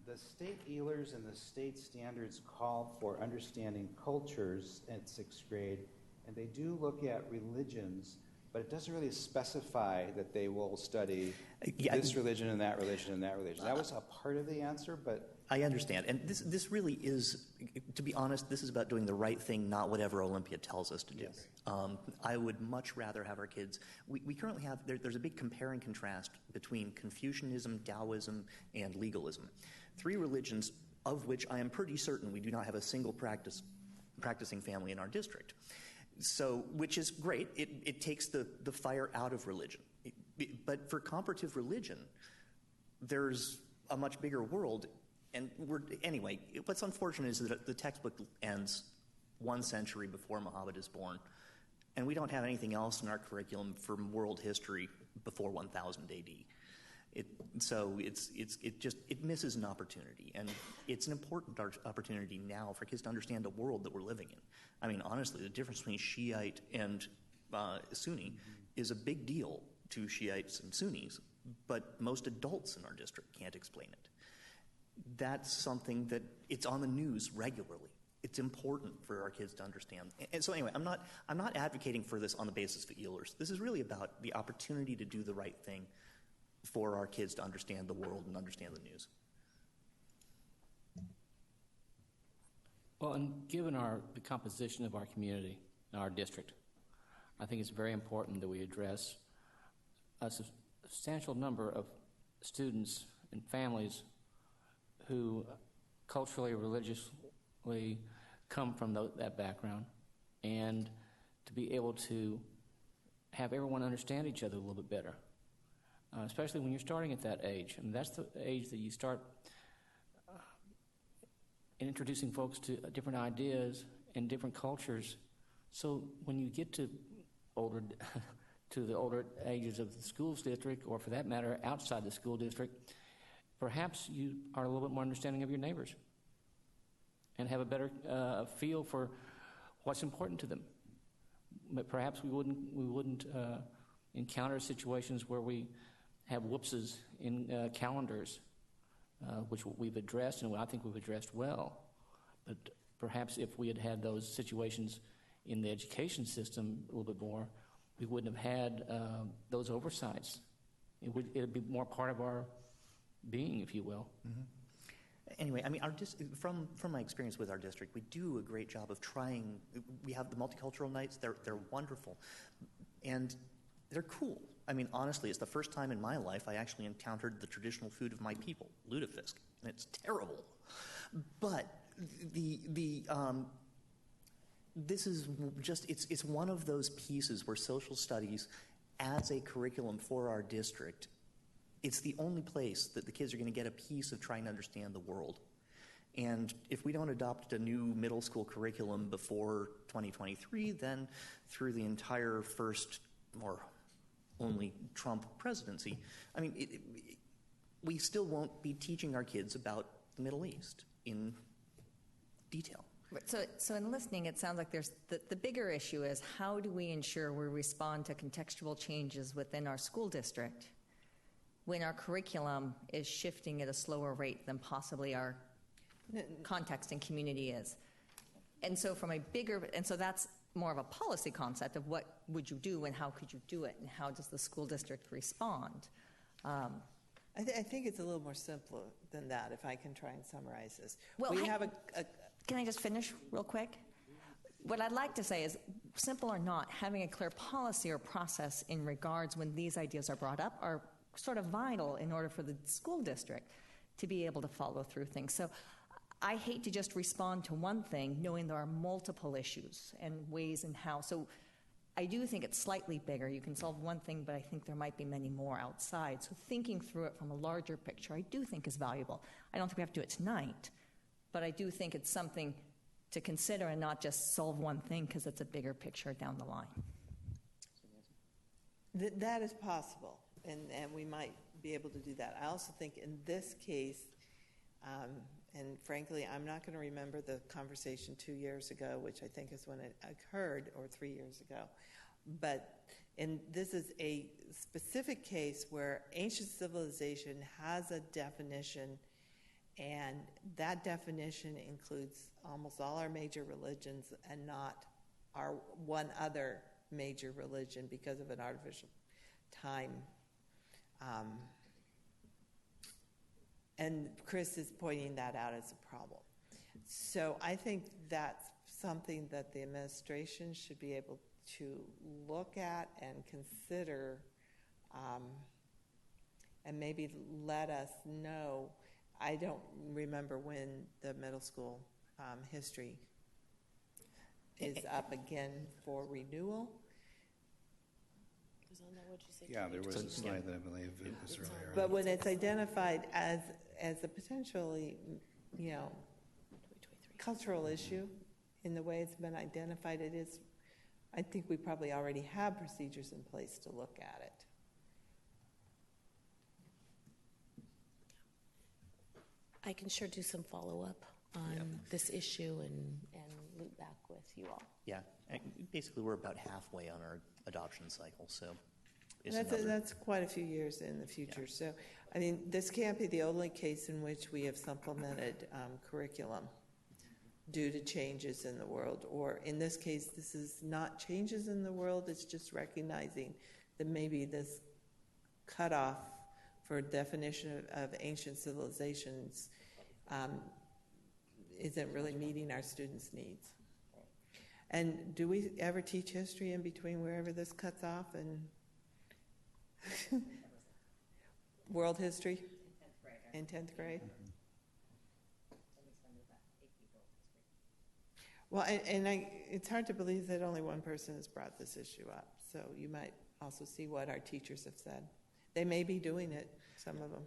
The state ELers and the state standards call for understanding cultures at 6th grade, and they do look at religions, but it doesn't really specify that they will study this religion and that religion and that religion. That was a part of the answer, but... I understand. And this really is, to be honest, this is about doing the right thing, not whatever Olympia tells us to do. Yes. I would much rather have our kids... We currently have... There's a big compare and contrast between Confucianism, Taoism, and legalism. 3 religions of which I am pretty certain we do not have a single practicing family in our district. So, which is great. It takes the fire out of religion. But for comparative religion, there's a much bigger world. Anyway, what's unfortunate is that the textbook ends 1 century before Muhammad is born, and we don't have anything else in our curriculum from world history before 1000 AD. So it misses an opportunity, and it's an important opportunity now for kids to understand the world that we're living in. I mean, honestly, the difference between Shiite and Sunni is a big deal to Shiites and Sunnis, but most adults in our district can't explain it. That's something that it's on the news regularly. It's important for our kids to understand. And so anyway, I'm not advocating for this on the basis of EELers. This is really about the opportunity to do the right thing for our kids to understand the world and understand the news. Well, and given the composition of our community, our district, I think it's very important that we address a substantial number of students and families who culturally, religiously come from that background, and to be able to have everyone understand each other a little bit better, especially when you're starting at that age. I mean, that's the age that you start introducing folks to different ideas and different cultures. So when you get to the older ages of the schools district, or for that matter, outside the school district, perhaps you are a little bit more understanding of your neighbors and have a better feel for what's important to them. But perhaps we wouldn't encounter situations where we have whoopses in calendars, which we've addressed, and I think we've addressed well. But perhaps if we had had those situations in the education system a little bit more, we wouldn't have had those oversights. It would be more part of our being, if you will. Mm-hmm. Anyway, I mean, from my experience with our district, we do a great job of trying. We have the multicultural nights. They're wonderful, and they're cool. I mean, honestly, it's the first time in my life I actually encountered the traditional food of my people, lutefisk, and it's terrible. But this is just it's one of those pieces where social studies, as a curriculum for our district, it's the only place that the kids are going to get a piece of trying to understand the world. And if we don't adopt a new middle school curriculum before 2023, then through the entire first or only Trump presidency, I mean, we still won't be teaching our kids about the Middle East in detail. So in listening, it sounds like there's the bigger issue is how do we ensure we respond to contextual changes within our school district when our curriculum is shifting at a slower rate than possibly our context and community is. And so that's more of a policy concept of what would you do and how could you do it and how does the school district respond. I think it's a little more simple than that, if I can try and summarize this. Well, can I just finish real quick? What I'd like to say is, simple or not, having a clear policy or process in regards when these ideas are brought up are sort of vital in order for the school district to be able to follow through things. So I hate to just respond to one thing knowing there are multiple issues and ways and how. So I do think it's slightly bigger. You can solve one thing, but I think there might be many more outside. So thinking through it from a larger picture, I do think is valuable. I don't think we have to do it tonight, but I do think it's something to consider and not just solve one thing because it's a bigger picture down the line. That is possible, and we might be able to do that. I also think in this case, and frankly, I'm not going to remember the conversation 2 years ago, which I think is when it occurred, or 3 years ago. But this is a specific case where ancient civilization has a definition, and that definition includes almost all our major religions and not our one other major religion because of an artificial time. And Chris is pointing that out as a problem. So I think that's something that the administration should be able to look at and consider, and maybe let us know. I don't remember when the middle school history is up again for renewal. Yeah, there was a slide that I believe it was earlier. But when it's identified as a potentially, cultural issue, in the way it's been identified, it is, I think we probably already have procedures in place to look at it. I can sure do some follow-up on this issue and loop back with you all. Yeah, and basically we're about halfway on our adoption cycle, so it's That's quite a few years in the future. Yeah. So, I mean, this can't be the only case in which we have supplemented curriculum due to changes in the world. Or in this case, this is not changes in the world, it's just recognizing that maybe this cutoff for definition of ancient civilizations isn't really meeting our students' needs. And do we ever teach history in between wherever this cuts off and world history? In 10th grade? Well, it's hard to believe that only one person has brought this issue up. So you might also see what our teachers have said. They may be doing it, some of them.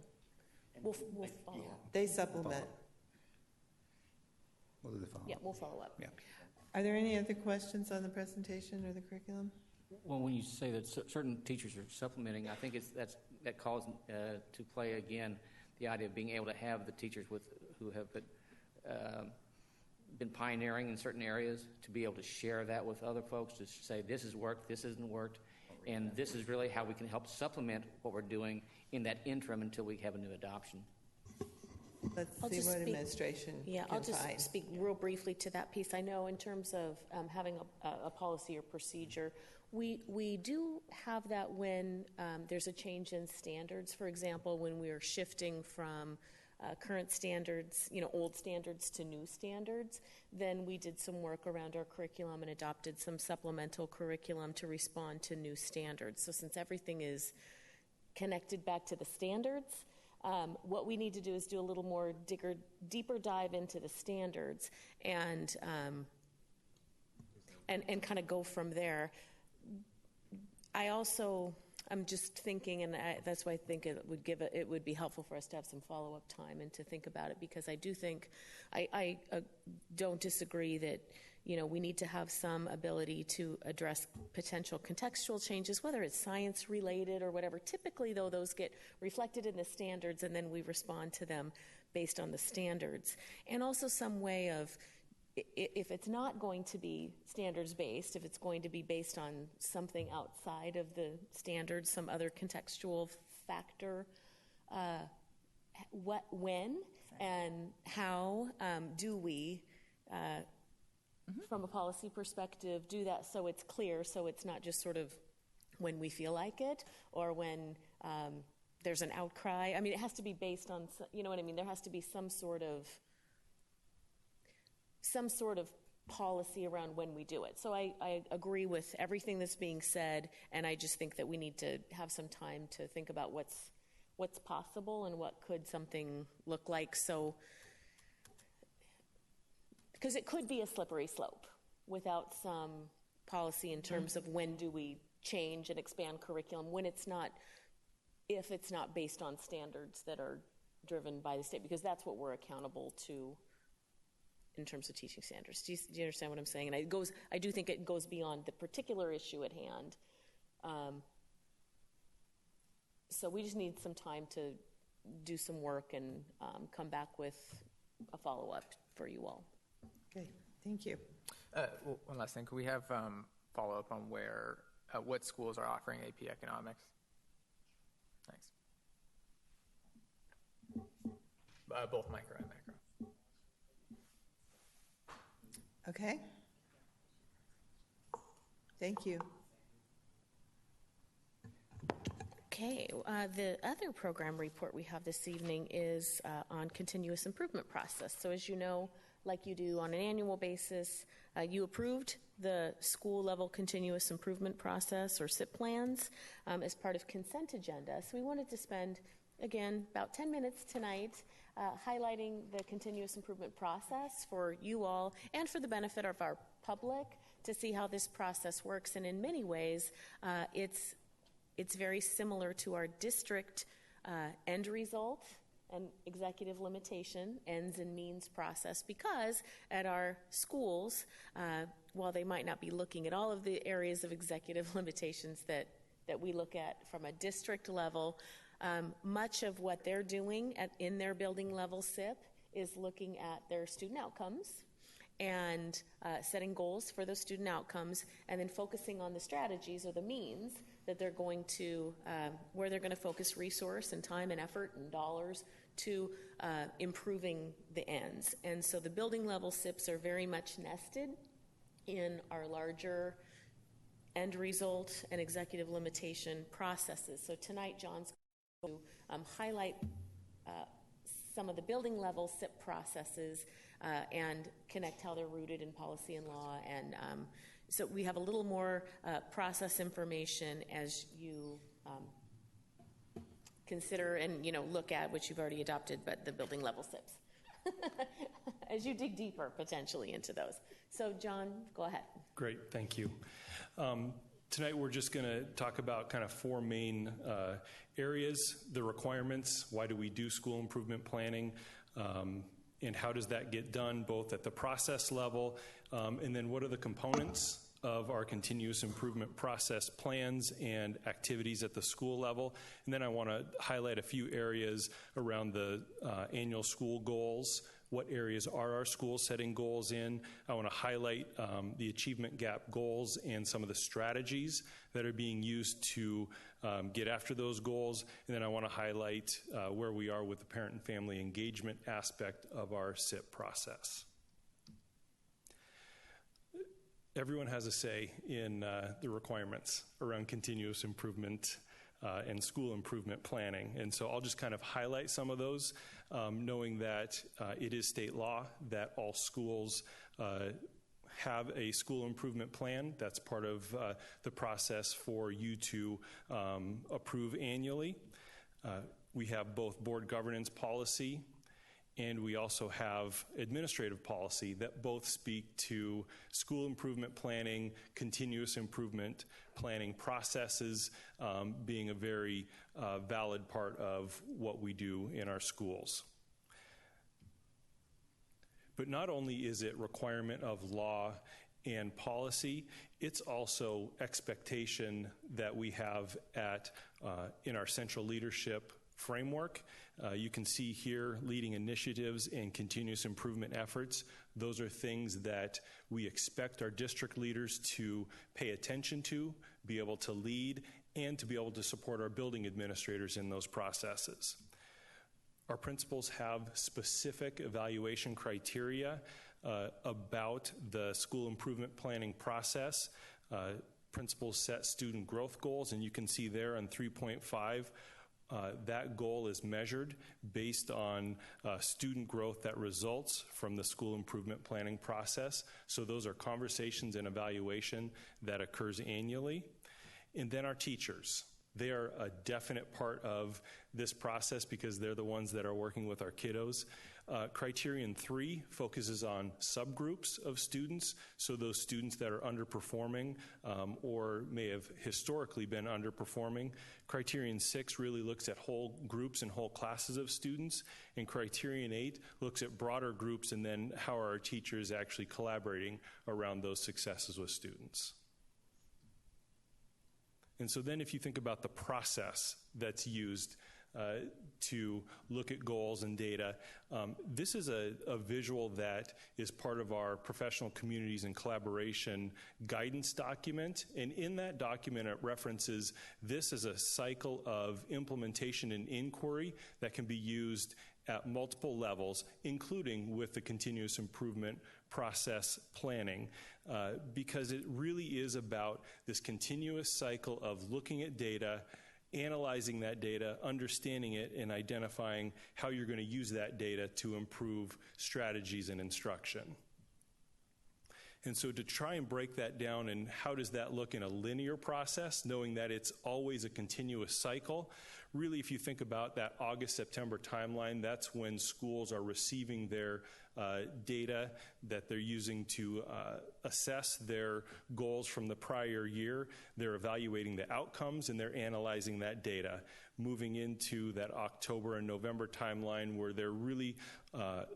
We'll follow up. They supplement. We'll do the follow-up. Yeah, we'll follow up. Yeah. Are there any other questions on the presentation or the curriculum? Well, when you say that certain teachers are supplementing, I think that calls to play again the idea of being able to have the teachers who have been pioneering in certain areas to be able to share that with other folks, to say this has worked, this hasn't worked, and this is really how we can help supplement what we're doing in that interim until we have a new adoption. Let's see what administration can I'll just find. speak real briefly to that piece. I know in terms of having a policy or procedure, we do have that when there's a change in standards. For example, when we are shifting from current standards, old standards to new standards, then we did some work around our curriculum and adopted some supplemental curriculum to respond to new standards. So since everything is connected back to the standards, what we need to do is do a little more deeper dive into the standards and kind of go from there. I'm just thinking, and that's why I think it would be helpful for us to have some follow-up time and to think about it, because I do think I don't disagree that we need to have some ability to address potential contextual changes, whether it's science related or whatever. Typically, though, those get reflected in the standards, and then we respond to them based on the standards, and also some way of, if it's not going to be standards-based, if it's going to be based on something outside of the standards, some other contextual factor, when and how do we, from a policy perspective, do that so it's clear, so it's not just sort of when we feel like it or when there's an outcry. I mean, it has to be based on, you know what I mean? There has to be some sort of policy around when we do it. So I agree with everything that's being said, and I just think that we need to have some time to think about what's possible and what could something look like. So, because it could be a slippery slope without some policy in terms of when do we change and expand curriculum, if it's not based on standards that are driven by the state, because that's what we're accountable to in terms of teaching standards. Do you understand what I'm saying? And I do think it goes beyond the particular issue at hand. So we just need some time to do some work and come back with a follow-up for you all. Okay, thank you. One last thing. Could we have follow-up on what schools are offering AP Economics? Thanks. Both micro and macro. Okay. Thank you. Okay, the other program report we have this evening is on continuous improvement process. So as you know, like you do on an annual basis, you approved the school level continuous improvement process, or SIP plans, as part of consent agenda. So we wanted to spend, again, about 10 minutes tonight highlighting the continuous improvement process for you all and for the benefit of our public to see how this process works. And in many ways, it's it's very similar to our district end result and executive limitation, ends and means process, because at our schools, while they might not be looking at all of the areas of executive limitations that we look at from a district level, much of what they're doing in their building level SIP is looking at their student outcomes and setting goals for those student outcomes, and then focusing on the strategies or the means that they're going to, where they're going to focus resource and time and effort and dollars to improving the ends. And so the building level SIPs are very much nested in our larger end result and executive limitation processes. So tonight, John's going to highlight some of the building level SIP processes and connect how they're rooted in policy and law. And so we have a little more process information as you consider and look at, which you've already adopted, but the building level SIPs. As you dig deeper potentially into those. So John, go ahead. Great, thank you. Tonight we're just going to talk about kind of four main areas: the requirements, why do we do school improvement planning, and how does that get done both at the process level, and then what are the components of our continuous improvement process plans and activities at the school level. And then I want to highlight a few areas around the annual school goals. What areas are our schools setting goals in? I want to highlight the achievement gap goals and some of the strategies that are being used to get after those goals. And then I want to highlight where we are with the parent and family engagement aspect of our SIP process. Everyone has a say in the requirements around continuous improvement and school improvement planning. And so I'll just kind of highlight some of those, knowing that it is state law that all schools have a school improvement plan. That's part of the process for you to approve annually. We have both board governance policy, and we also have administrative policy that both speak to school improvement planning, continuous improvement planning processes being a very valid part of what we do in our schools. But not only is it requirement of law and policy, it's also expectation that we have in our central leadership framework. You can see here leading initiatives and continuous improvement efforts. Those are things that we expect our district leaders to pay attention to, be able to lead, and to be able to support our building administrators in those processes. Our principals have specific evaluation criteria about the school improvement planning process. Principals set student growth goals, and you can see there on 3.5, that goal is measured based on student growth that results from the school improvement planning process. So those are conversations and evaluation that occurs annually. And then our teachers. They are a definite part of this process because they're the ones that are working with our kiddos. Criterion 3 focuses on subgroups of students, so those students that are underperforming or may have historically been underperforming. Criterion 6 really looks at whole groups and whole classes of students, and Criterion 8 looks at broader groups and then how are our teachers actually collaborating around those successes with students. And so then if you think about the process that's used to look at goals and data, this is a visual that is part of our professional communities and collaboration guidance document. And in that document, it references this as a cycle of implementation and inquiry that can be used at multiple levels, including with the continuous improvement process planning, because it really is about this continuous cycle of looking at data, analyzing that data, understanding it, and identifying how you're going to use that data to improve strategies and instruction. And so to try and break that down and how does that look in a linear process, knowing that it's always a continuous cycle, really if you think about that August-September timeline, that's when schools are receiving their data that they're using to assess their goals from the prior year. They're evaluating the outcomes, and they're analyzing that data, moving into that October and November timeline where they're really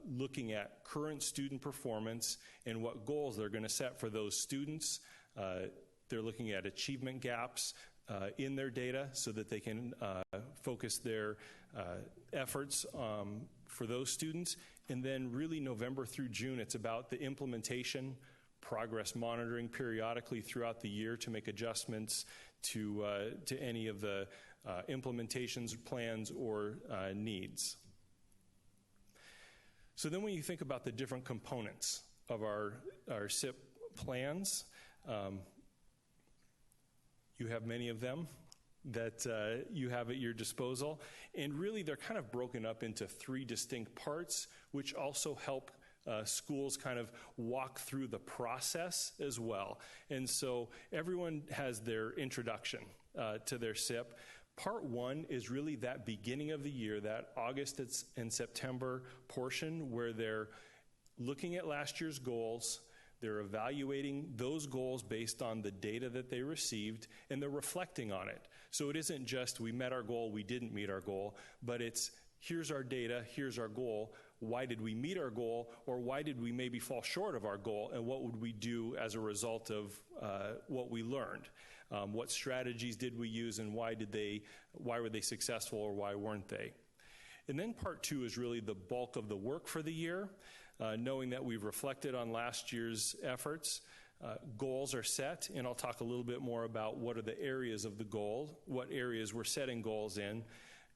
looking at current student performance and what goals they're going to set for those students. They're looking at achievement gaps in their data so that they can focus their efforts for those students. And then really November through June, it's about the implementation, progress monitoring periodically throughout the year to make adjustments to any of the implementations, plans, or needs. So then when you think about the different components of our SIP plans, you have many of them that you have at your disposal. And really, they're kind of broken up into 3 distinct parts, which also help schools kind of walk through the process as well. And so everyone has their introduction to their SIP. Part 1 is really that beginning of the year, that August and September portion where they're looking at last year's goals. They're evaluating those goals based on the data that they received, and they're reflecting on it. So it isn't just we met our goal, we didn't meet our goal, but it's here's our data, here's our goal. Why did we meet our goal, or why did we maybe fall short of our goal, and what would we do as a result of what we learned? What strategies did we use, and why were they successful, or why weren't they? And then part 2 is really the bulk of the work for the year. Knowing that we've reflected on last year's efforts, goals are set, and I'll talk a little bit more about what are the areas of the goal, what areas we're setting goals in.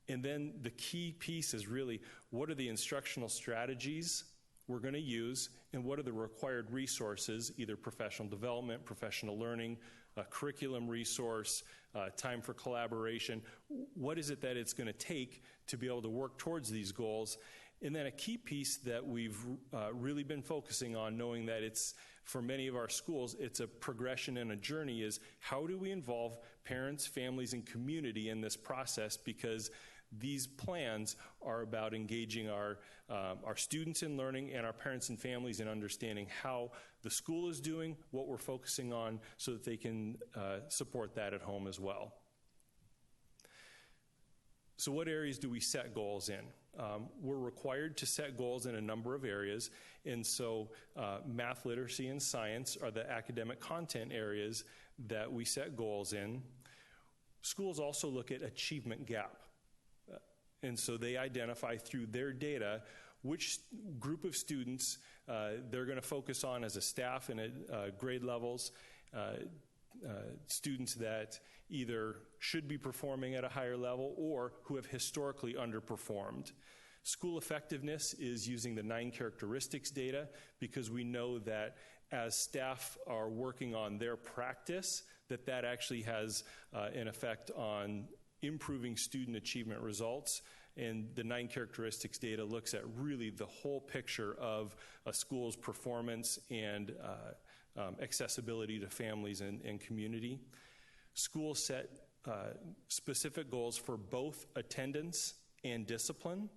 And then the key piece is really what are the instructional strategies we're going to use, and what are the required resources, either professional development, professional learning, curriculum resource, time for collaboration. What is it that it's going to take to be able to work towards these goals? And then a key piece that we've really been focusing on, knowing that it's, for many of our schools, it's a progression and a journey, is how do we involve parents, families, and community in this process? Because these plans are about engaging our students in learning and our parents and families in understanding how the school is doing, what we're focusing on, so that they can support that at home as well. So what areas do we set goals in? We're required to set goals in a number of areas, and so math, literacy, and science are the academic content areas that we set goals in. Schools also look at achievement gap, and so they identify through their data which group of students they're going to focus on as a staff and at grade levels, students that either should be performing at a higher level or who have historically underperformed. School effectiveness is using the 9 characteristics data because we know that as staff are working on their practice, that actually has an effect on improving student achievement results. And the 9 characteristics data looks at really the whole picture of a school's performance and accessibility to families and community. Schools set specific goals for both attendance and discipline,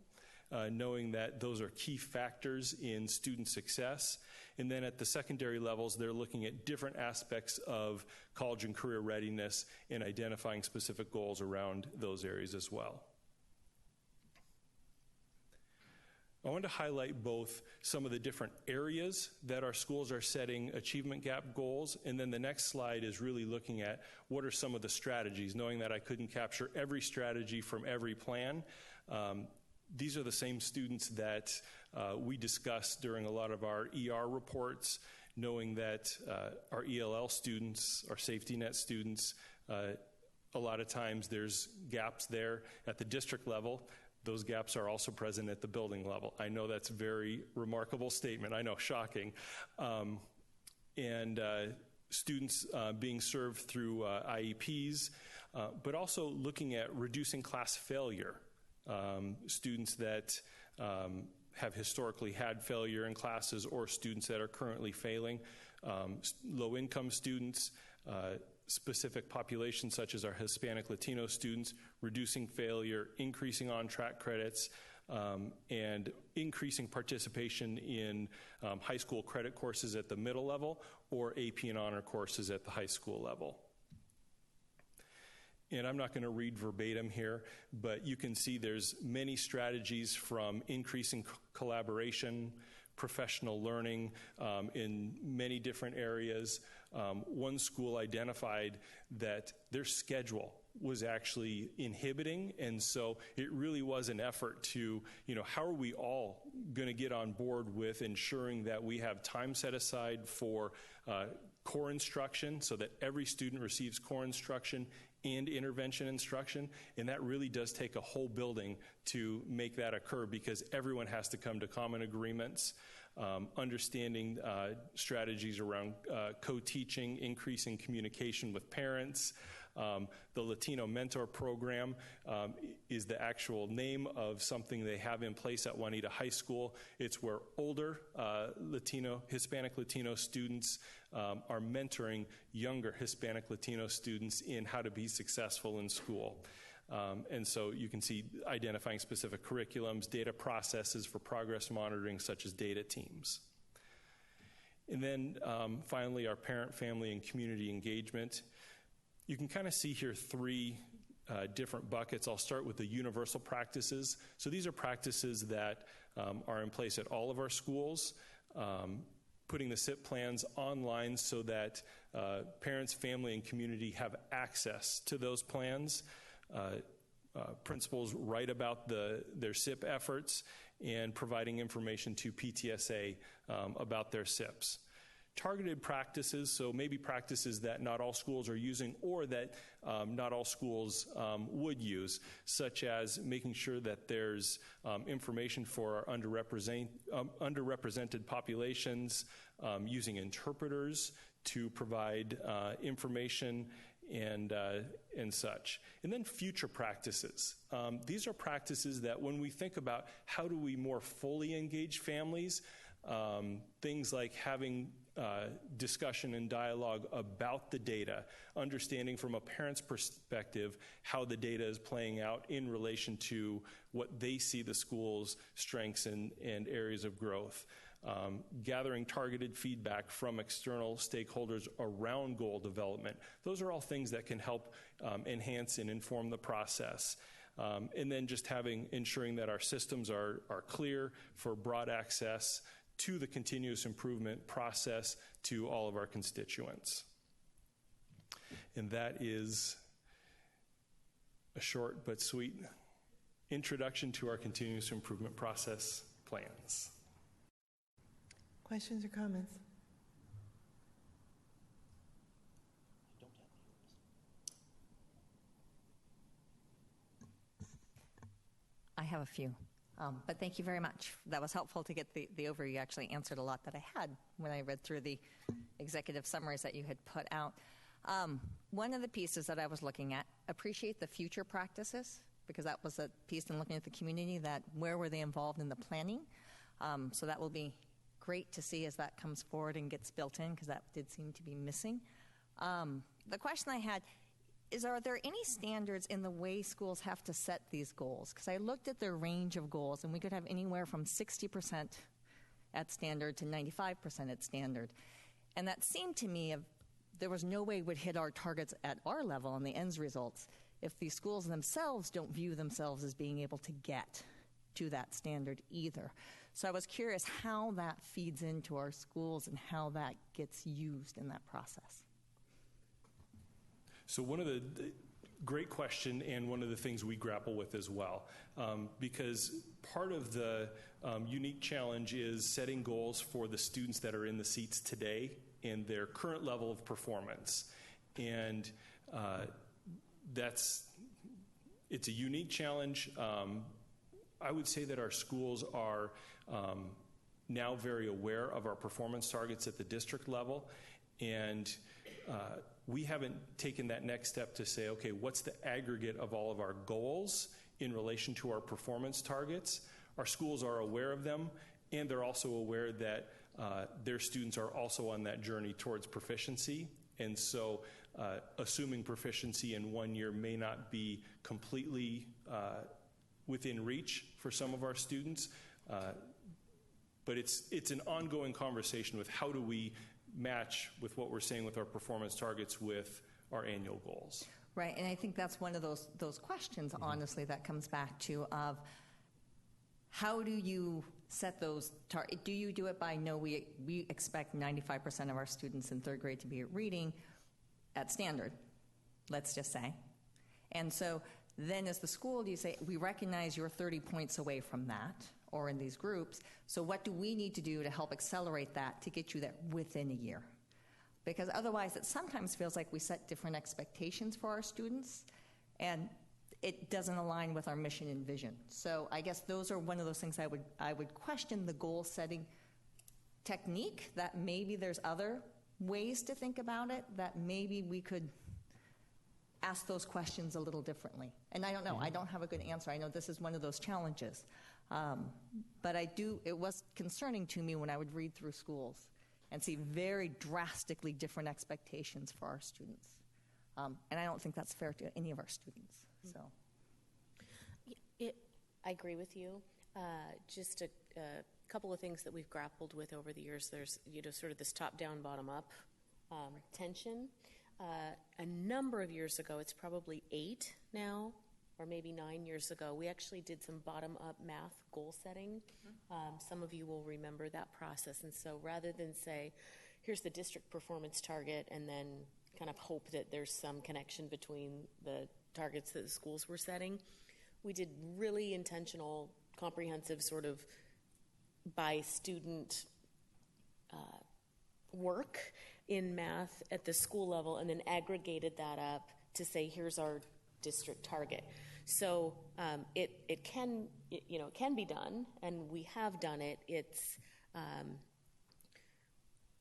knowing that those are key factors in student success. And then at the secondary levels, they're looking at different aspects of college and career readiness and identifying specific goals around those areas as well. I want to highlight both some of the different areas that our schools are setting achievement gap goals, and then the next slide is really looking at what are some of the strategies, knowing that I couldn't capture every strategy from every plan. These are the same students that we discussed during a lot of our ER reports, knowing that our ELL students, our safety net students, a lot of times there's gaps there at the district level. Those gaps are also present at the building level. I know that's a very remarkable statement. I know, shocking. And students being served through IEPs, but also looking at reducing class failure. Students that have historically had failure in classes or students that are currently failing. Low-income students, specific populations such as our Hispanic Latino students, reducing failure, increasing on-track credits, and increasing participation in high school credit courses at the middle level or AP and honor courses at the high school level. And I'm not going to read verbatim here, but you can see there's many strategies from increasing collaboration, professional learning in many different areas. One school identified that their schedule was actually inhibiting, and so it really was an effort to, how are we all going to get on board with ensuring that we have time set aside for core instruction so that every student receives core instruction and intervention instruction, and that really does take a whole building to make that occur because everyone has to come to common agreements. Understanding strategies around co-teaching, increasing communication with parents. The Latino Mentor Program is the actual name of something they have in place at Juanita High School. It's where older Hispanic Latino students are mentoring younger Hispanic Latino students in how to be successful in school. And so you can see identifying specific curriculums, data processes for progress monitoring, such as data teams. And then finally, our parent, family, and community engagement. You can kind of see here three different buckets. I'll start with the universal practices. So these are practices that are in place at all of our schools. Putting the SIP plans online so that parents, family, and community have access to those plans. Principals write about their SIP efforts and providing information to PTSA about their SIPs. Targeted practices, so maybe practices that not all schools are using or that not all schools would use, such as making sure that there's information for our underrepresented populations, using interpreters to provide information and such. And then future practices. These are practices that when we think about how do we more fully engage families, things like having discussion and dialogue about the data, understanding from a parent's perspective how the data is playing out in relation to what they see the school's strengths and areas of growth. Gathering targeted feedback from external stakeholders around goal development. Those are all things that can help enhance and inform the process. And then just ensuring that our systems are clear for broad access to the continuous improvement process to all of our constituents. And that is a short but sweet introduction to our continuous improvement process plans. Questions or comments? I have a few, but thank you very much. That was helpful to get the overview. You actually answered a lot that I had when I read through the executive summaries that you had put out. One of the pieces that I was looking at, appreciate the future practices, because that was a piece in looking at the community, that where were they involved in the planning. So that will be great to see as that comes forward and gets built in, because that did seem to be missing. The question I had is, are there any standards in the way schools have to set these goals? Because I looked at their range of goals, and we could have anywhere from 60% at standard to 95% at standard. And that seemed to me there was no way we'd hit our targets at our level on the ends results if the schools themselves don't view themselves as being able to get to that standard either. So I was curious how that feeds into our schools and how that gets used in that process. So one of the great question, and one of the things we grapple with as well, because part of the unique challenge is setting goals for the students that are in the seats today and their current level of performance. And it's a unique challenge. I would say that our schools are now very aware of our performance targets at the district level, and we haven't taken that next step to say, okay, what's the aggregate of all of our goals in relation to our performance targets? Our schools are aware of them, and they're also aware that their students are also on that journey towards proficiency. And so assuming proficiency in 1 year may not be completely within reach for some of our students. But it's an ongoing conversation with how do we match with what we're saying with our performance targets with our annual goals. Right, and I think that's one of those questions, honestly, that comes back to of how do you set those targets? Do you do it by, no, we expect 95% of our students in third grade to be reading at standard, let's just say. And so then as the school, do you say, we recognize you're 30 points away from that, or in these groups, so what do we need to do to help accelerate that to get you there within a year? Because otherwise it sometimes feels like we set different expectations for our students, and it doesn't align with our mission and vision. So I guess those are one of those things I would question the goal setting technique, that maybe there's other ways to think about it, that maybe we could ask those questions a little differently. And I don't know, I don't have a good answer. I know this is one of those challenges. But it was concerning to me when I would read through schools and see very drastically different expectations for our students. And I don't think that's fair to any of our students. So, I agree with you. Just a couple of things that we've grappled with over the years. There's sort of this top-down, bottom-up tension. A number of years ago, it's probably 8 now, or maybe 9 years ago, we actually did some bottom-up math goal setting. Some of you will remember that process. And so rather than say, here's the district performance target, and then kind of hope that there's some connection between the targets that the schools were setting, we did really intentional, comprehensive sort of by student work in math at the school level, and then aggregated that up to say, here's our district target. So it can be done, and we have done it. It's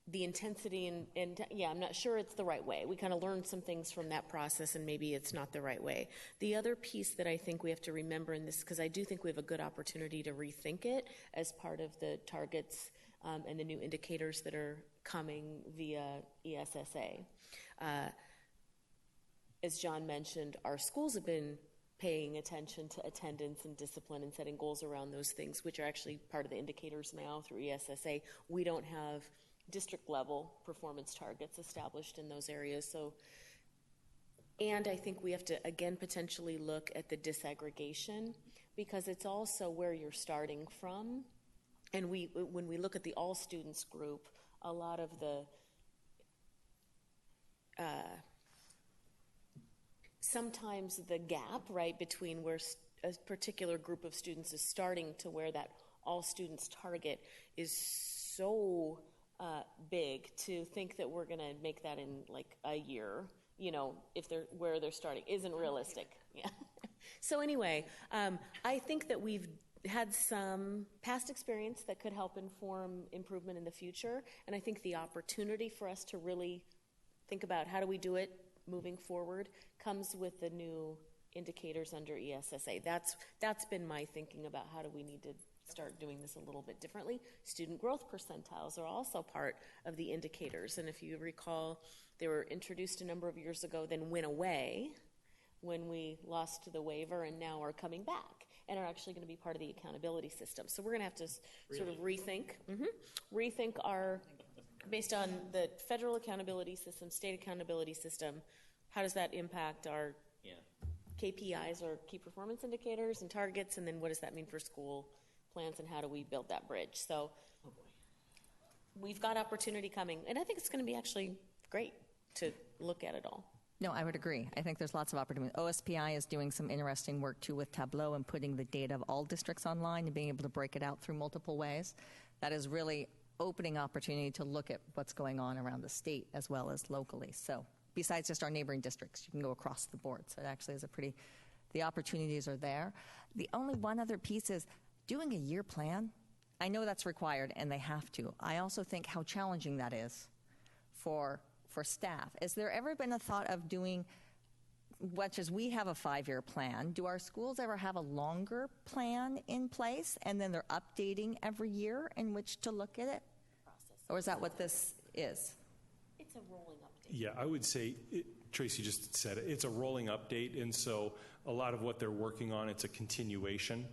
the intensity and I'm not sure it's the right way. We kind of learned some things from that process, and maybe it's not the right way. The other piece that I think we have to remember in this, because I do think we have a good opportunity to rethink it as part of the targets and the new indicators that are coming via ESSA. As John mentioned, our schools have been paying attention to attendance and discipline and setting goals around those things, which are actually part of the indicators now through ESSA. We don't have district-level performance targets established in those areas. And I think we have to, again, potentially look at the disaggregation, because it's also where you're starting from. And when we look at the all students group, a lot of the sometimes the gap, right, between where a particular group of students is starting to where that all students target is so big to think that we're going to make that in like a year, if they're where they're starting isn't realistic. Yeah. So anyway, I think that we've had some past experience that could help inform improvement in the future, and I think the opportunity for us to really think about how do we do it moving forward comes with the new indicators under ESSA. That's been my thinking about how do we need to start doing this a little bit differently. Student growth percentiles are also part of the indicators, and if you recall, they were introduced a number of years ago, then went away when we lost the waiver, and now are coming back and are actually going to be part of the accountability system. So we're going to have to sort of rethink our, based on the federal accountability system, state accountability system, how does that impact our KPIs or key performance indicators and targets, and then what does that mean for school plans, and how do we build that bridge? So we've got opportunity coming, and I think it's going to be actually great to look at it all. No, I would agree. I think there's lots of opportunity. OSPI is doing some interesting work, too, with Tableau and putting the data of all districts online and being able to break it out through multiple ways. That is really opening opportunity to look at what's going on around the state as well as locally. So besides just our neighboring districts, you can go across the board. So it actually is the opportunities are there. The only one other piece is doing a year plan. I know that's required, and they have to. I also think how challenging that is for staff. Has there ever been a thought of doing, much as we have a 5-year plan, do our schools ever have a longer plan in place, and then they're updating every year in which to look at it? Or is that what this is? It's It's a rolling update. Yeah, I would say, Tracy just said it, it's a rolling update, and so a lot of what they're working on, it's a continuation.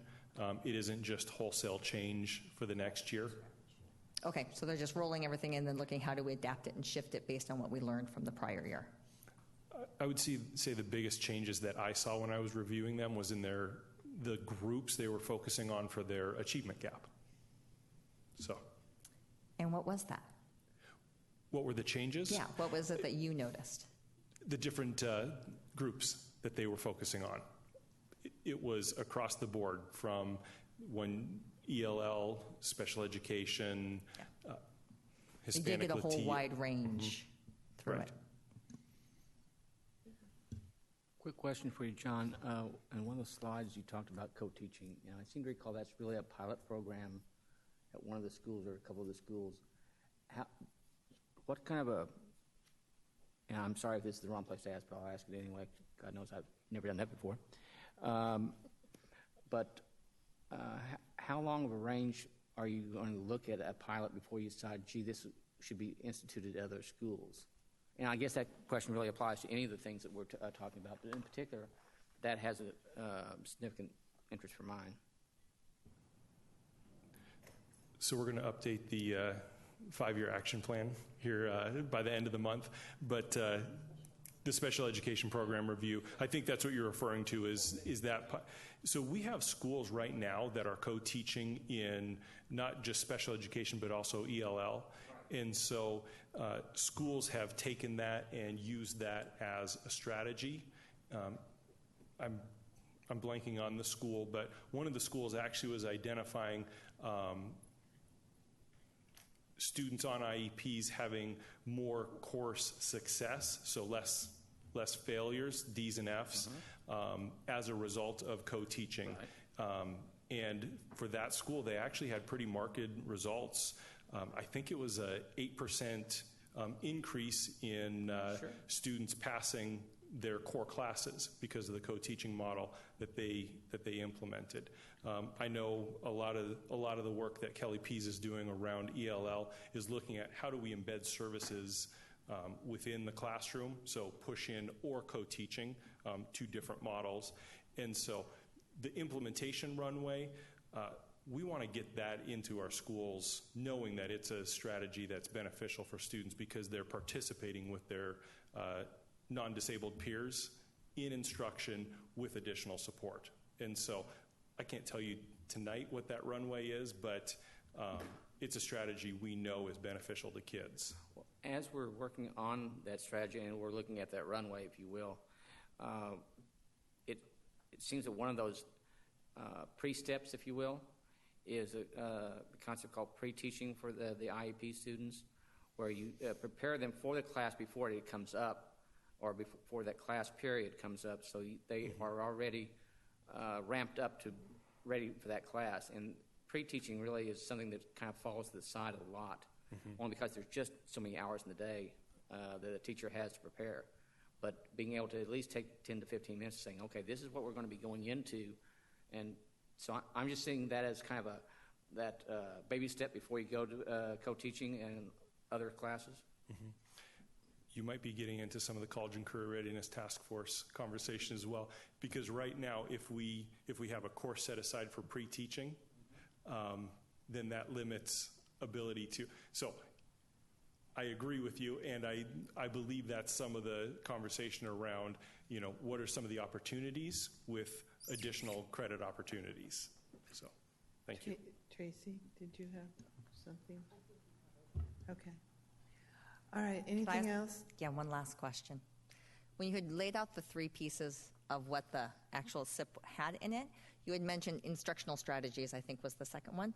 It isn't just wholesale change for the next year. Okay, so they're just rolling everything in and looking how do we adapt it and shift it based on what we learned from the prior year. I would say the biggest changes that I saw when I was reviewing them was in the groups they were focusing on for their achievement gap. So. And what was that? What were the changes? Yeah, what was it that you noticed? The different groups that they were focusing on. It was across the board from ELL, special education, Hispanic, you did get a whole Latino. wide range through Right. it. Quick question for you, John. On one of the slides, you talked about co-teaching. I seem to recall that's really a pilot program at one of the schools or a couple of the schools. What kind of a, and I'm sorry if this is the wrong place to ask, but I'll ask it anyway. God knows I've never done that before. But how long of a range are you going to look at a pilot before you decide, gee, this should be instituted at other schools? And I guess that question really applies to any of the things that we're talking about, but in particular, that has a significant interest for mine. So we're going to update the 5-year action plan here by the end of the month. But the special education program review, I think that's what you're referring to is that. So we have schools right now that are co-teaching in not just special education, but also ELL. And so schools have taken that and used that as a strategy. I'm blanking on the school, but one of the schools actually was identifying students on IEPs having more course success, so less failures, D's and F's, as a result of co-teaching. Right. And for that school, they actually had pretty marked results. I think it was a 8% increase in students passing their core classes because of the co-teaching model that they implemented. I know a lot of the work that Kelly Pease is doing around ELL is looking at how do we embed services within the classroom, so push-in or co-teaching, two different models. And so the implementation runway, we want to get that into our schools knowing that it's a strategy that's beneficial for students because they're participating with their non-disabled peers in instruction with additional support. And so I can't tell you tonight what that runway is, but it's a strategy we know is beneficial to kids. As we're working on that strategy and we're looking at that runway, if you will, it seems that one of those pre-steps, if you will, is a concept called pre-teaching for the IEP students, where you prepare them for the class before it comes up or before that class period comes up, so they are already ramped up to ready for that class. And pre-teaching really is something that kind of falls to the side a lot, only because there's just so many hours in the day that a teacher has to prepare. But being able to at least take 10 to 15 minutes saying, okay, this is what we're going to be going into. And so I'm just seeing that as kind of that baby step before you go to co-teaching and other classes. You might be getting into some of the College and Career Readiness Task Force conversation as well, because right now, if we have a course set aside for pre-teaching, then that limits ability to. So I agree with you, and I believe that's some of the conversation around, what are some of the opportunities with additional credit opportunities. So, thank you. Tracy, did you have something? Okay. All right, anything else? Yeah, one last question. When you had laid out the 3 pieces of what the actual SIP had in it, you had mentioned instructional strategies, I think was the second one.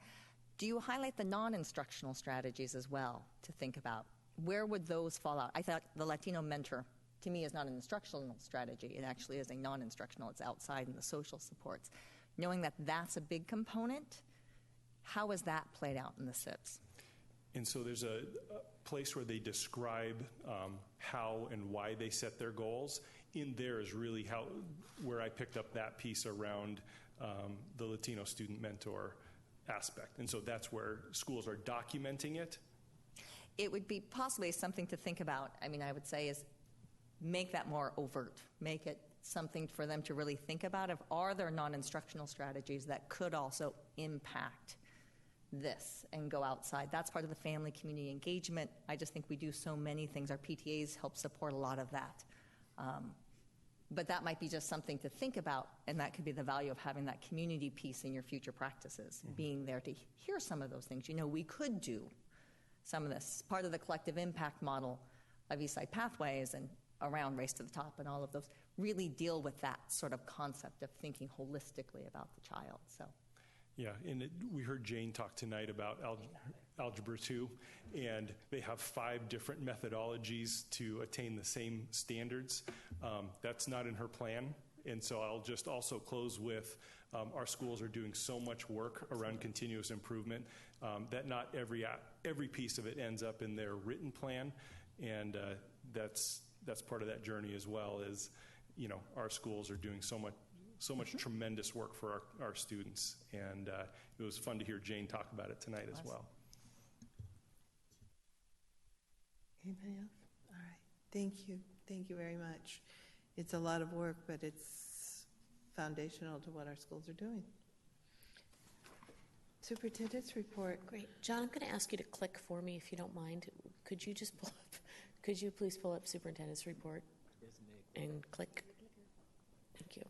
Do you highlight the non-instructional strategies as well to think about? Where would those fall out? I thought the Latino mentor, to me, is not an instructional strategy. It actually is a non-instructional. It's outside in the social supports. Knowing that that's a big component, how is that played out in the SIPs? And so there's a place where they describe how and why they set their goals. In there is really where I picked up that piece around the Latino student mentor aspect. And so that's where schools are documenting it. it would be possibly something to think about. I mean, I would say is make that more overt. Make it something for them to really think about of, are there non-instructional strategies that could also impact this and go outside? That's part of the family community engagement. I just think we do so many things. Our PTAs help support a lot of that. But that might be just something to think about, and that could be the value of having that community piece in your future practices, being there to hear some of those things. You know, we could do some of this. Part of the collective impact model of Eastside Pathways and around Race to the Top and all of those really deal with that sort of concept of thinking holistically about the child. So. Yeah, and we heard Jane talk tonight about Algebra 2, and they have 5 different methodologies to attain the same standards. That's not in her plan, and so I'll just also close with our schools are doing so much work around continuous improvement that not every piece of it ends up in their written plan, and that's part of that journey as well. Is, you know, our schools are doing so much tremendous work for our students, and it was fun to hear Jane talk about it tonight as well. Anybody else? All right. Thank you. Thank you very much. It's a lot of work, but it's foundational to what our schools are doing. Superintendent's report. Great. John, I'm going to ask you to click for me if you don't mind. Could you please pull up Superintendent's report and click? Thank you.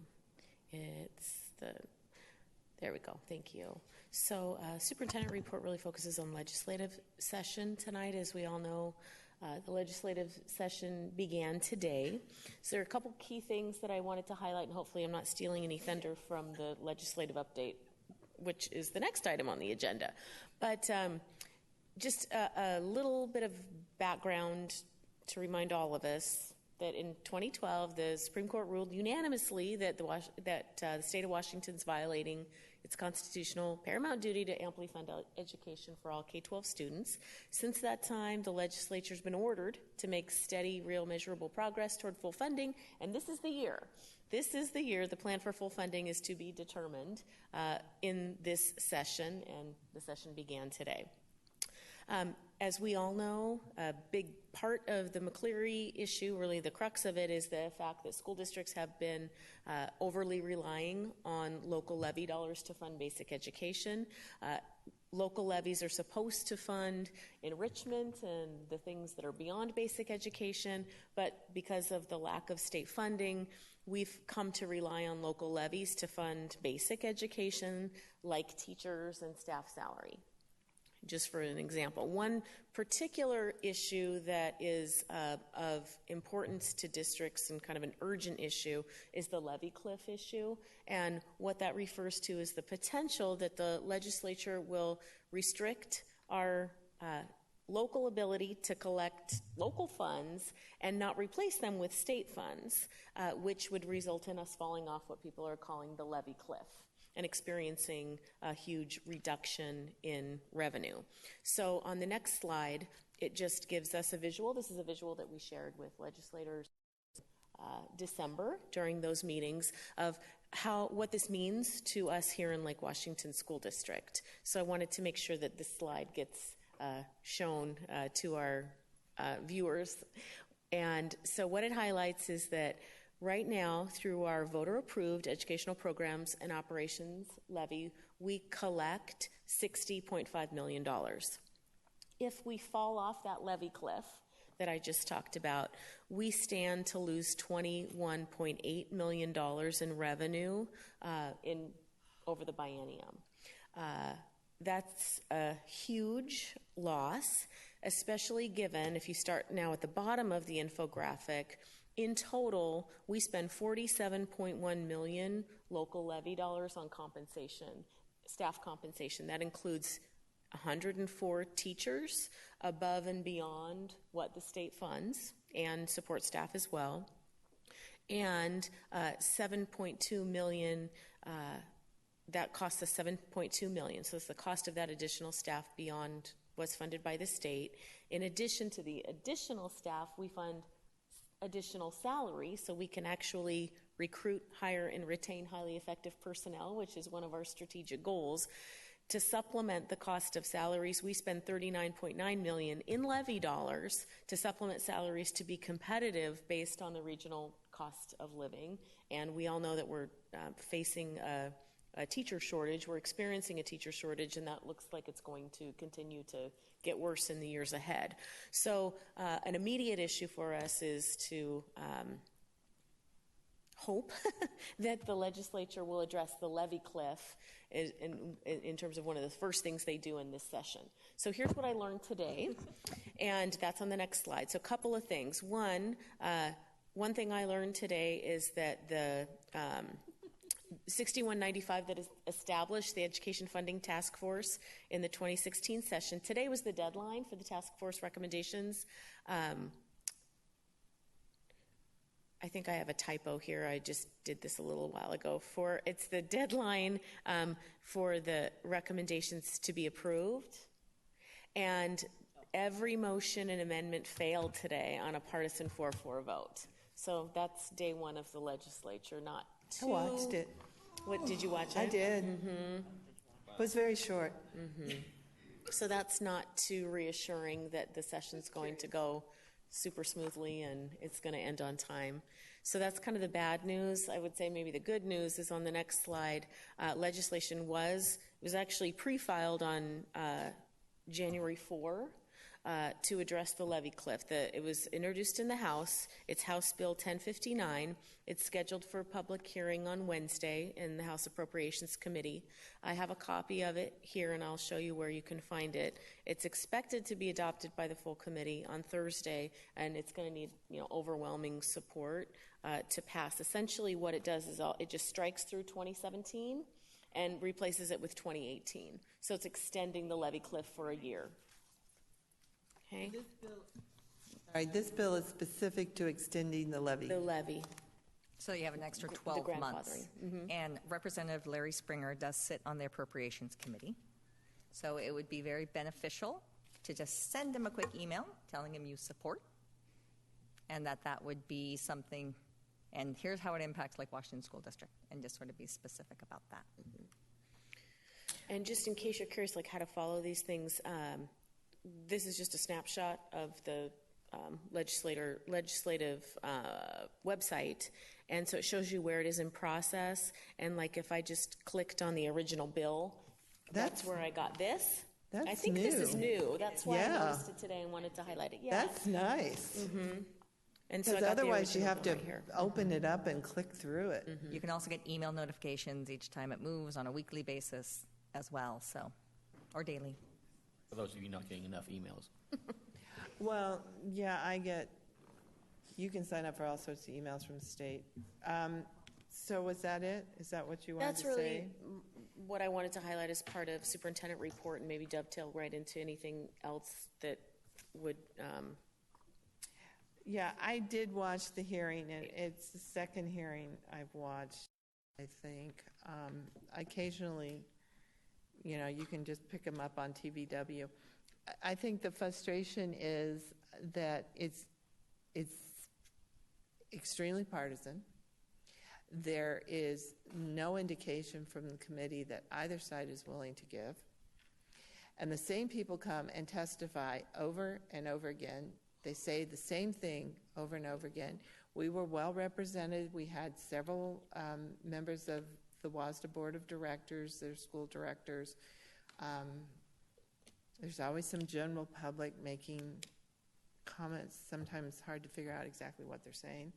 There we go. Thank you. So superintendent report really focuses on legislative session tonight. As we all know, the legislative session began today. So there are a couple key things that I wanted to highlight, and hopefully I'm not stealing any thunder from the legislative update, which is the next item on the agenda. But just a little bit of background to remind all of us that in 2012, the Supreme Court ruled unanimously that the state of Washington is violating its constitutional paramount duty to amply fund education for all K-12 students. Since that time, the legislature has been ordered to make steady, real, measurable progress toward full funding, and this is the year. This is the year the plan for full funding is to be determined in this session, and the session began today. As we all know, a big part of the McCleary issue, really the crux of it, is the fact that school districts have been overly relying on local levy dollars to fund basic education. Local levies are supposed to fund enrichment and the things that are beyond basic education, but because of the lack of state funding, we've come to rely on local levies to fund basic education, like teachers and staff salary. Just for an example, one particular issue that is of importance to districts and kind of an urgent issue is the levy cliff issue. And what that refers to is the potential that the legislature will restrict our local ability to collect local funds and not replace them with state funds, which would result in us falling off what people are calling the levy cliff and experiencing a huge reduction in revenue. So on the next slide, it just gives us a visual. This is a visual that we shared with legislators December during those meetings of what this means to us here in Lake Washington School District. So I wanted to make sure that this slide gets shown to our viewers. And so what it highlights is that right now, through our voter-approved educational programs and operations levy, we collect $60.5 million. If we fall off that levy cliff that I just talked about, we stand to lose $21.8 million in revenue over the biennium. That's a huge loss, especially given, if you start now at the bottom of the infographic, in total, we spend $47.1 million local levy dollars on compensation, staff compensation. That includes 104 teachers above and beyond what the state funds and support staff as well, and $7.2 million. That costs us $7.2 million. So it's the cost of that additional staff beyond what's funded by the state. In addition to the additional staff, we fund additional salary so we can actually recruit, hire, and retain highly effective personnel, which is one of our strategic goals. To supplement the cost of salaries, we spend $39.9 million in levy dollars to supplement salaries to be competitive based on the regional cost of living. And we all know that we're facing a teacher shortage. We're experiencing a teacher shortage, and that looks like it's going to continue to get worse in the years ahead. So an immediate issue for us is to hope that the legislature will address the levy cliff in terms of one of the first things they do in this session. So here's what I learned today, and that's on the next slide. So a couple of things. One thing I learned today is that the 6195 that is established the Education Funding Task Force in the 2016 session, today was the deadline for the task force recommendations. I think I have a typo here. I just did this a little while ago. It's the deadline for the recommendations to be approved. And every motion and amendment failed today on a partisan 4-4 vote. So that's day one of the legislature, not two. I watched it. What, did you watch it? I did. Mm-hmm. It was very short. Mm-hmm. So that's not too reassuring that the session's going to go super smoothly and it's going to end on time. So that's kind of the bad news. I would say maybe the good news is on the next slide. Legislation was actually pre-filed on January 4 to address the levy cliff. It was introduced in the House. It's House Bill 1059. It's scheduled for a public hearing on Wednesday in the House Appropriations Committee. I have a copy of it here, and I'll show you where you can find it. It's expected to be adopted by the full committee on Thursday, and it's going to need overwhelming support to pass. Essentially, what it does is it just strikes through 2017 and replaces it with 2018. So it's extending the levy cliff for a year. Okay. This bill is specific to extending the levy. The levy. So you have an extra The 12 months. grandfathering. Mm-hmm. And Representative Larry Springer does sit on the Appropriations Committee. So it would be very beneficial to just send him a quick email telling him you support, and that would be something, and here's how it impacts Lake Washington School District, and just sort of be specific about that. Mm-hmm. And just in case you're curious how to follow these things, this is just a snapshot of the legislative website, and so it shows you where it is in process. And if I just clicked on the original bill, that's where I got this. I think this is new. That's why I noticed it today and wanted to highlight it. Yeah, that's nice. Mm-hmm. And so otherwise you have to right here. open it up and click through it. Mm-hmm. You can also get email notifications each time it moves on a weekly basis as well, or daily. For those of you not getting enough emails. Well, yeah, you can sign up for all sorts of emails from the state. So was that it? Is that what you wanted to say? That's really what I wanted to highlight as part of superintendent report, and maybe dovetail right into anything else that would... Yeah, I did watch the hearing, and it's the second hearing I've watched, I think. Occasionally, you can just pick them up on TVW. I think the frustration is that it's extremely partisan. There is no indication from the committee that either side is willing to give. And the same people come and testify over and over again. They say the same thing over and over again. We were well represented. We had several members of the WASDA Board of Directors, their school directors. There's always some general public making comments, sometimes hard to figure out exactly what they're saying.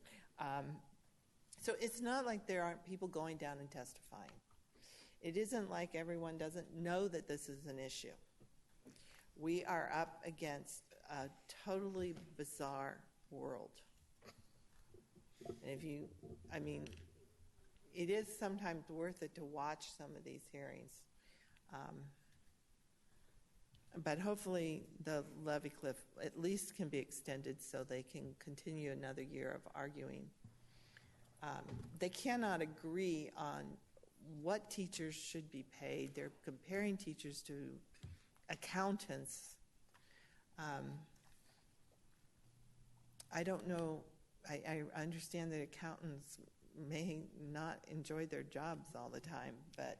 So it's not like there aren't people going down and testifying. It isn't like everyone doesn't know that this is an issue. We are up against a totally bizarre world. And it is sometimes worth it to watch some of these hearings. But hopefully the levy cliff at least can be extended so they can continue another year of arguing. They cannot agree on what teachers should be paid. They're comparing teachers to accountants. I don't know. I understand that accountants may not enjoy their jobs all the time, but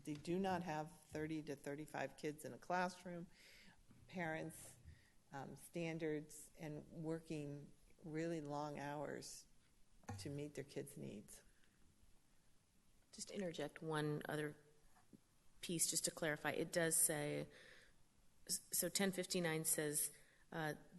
they do not have 30 to 35 kids in a classroom, parents, standards, and working really long hours to meet their kids' needs. Just interject one other piece just to clarify. It does say, so 1059 says,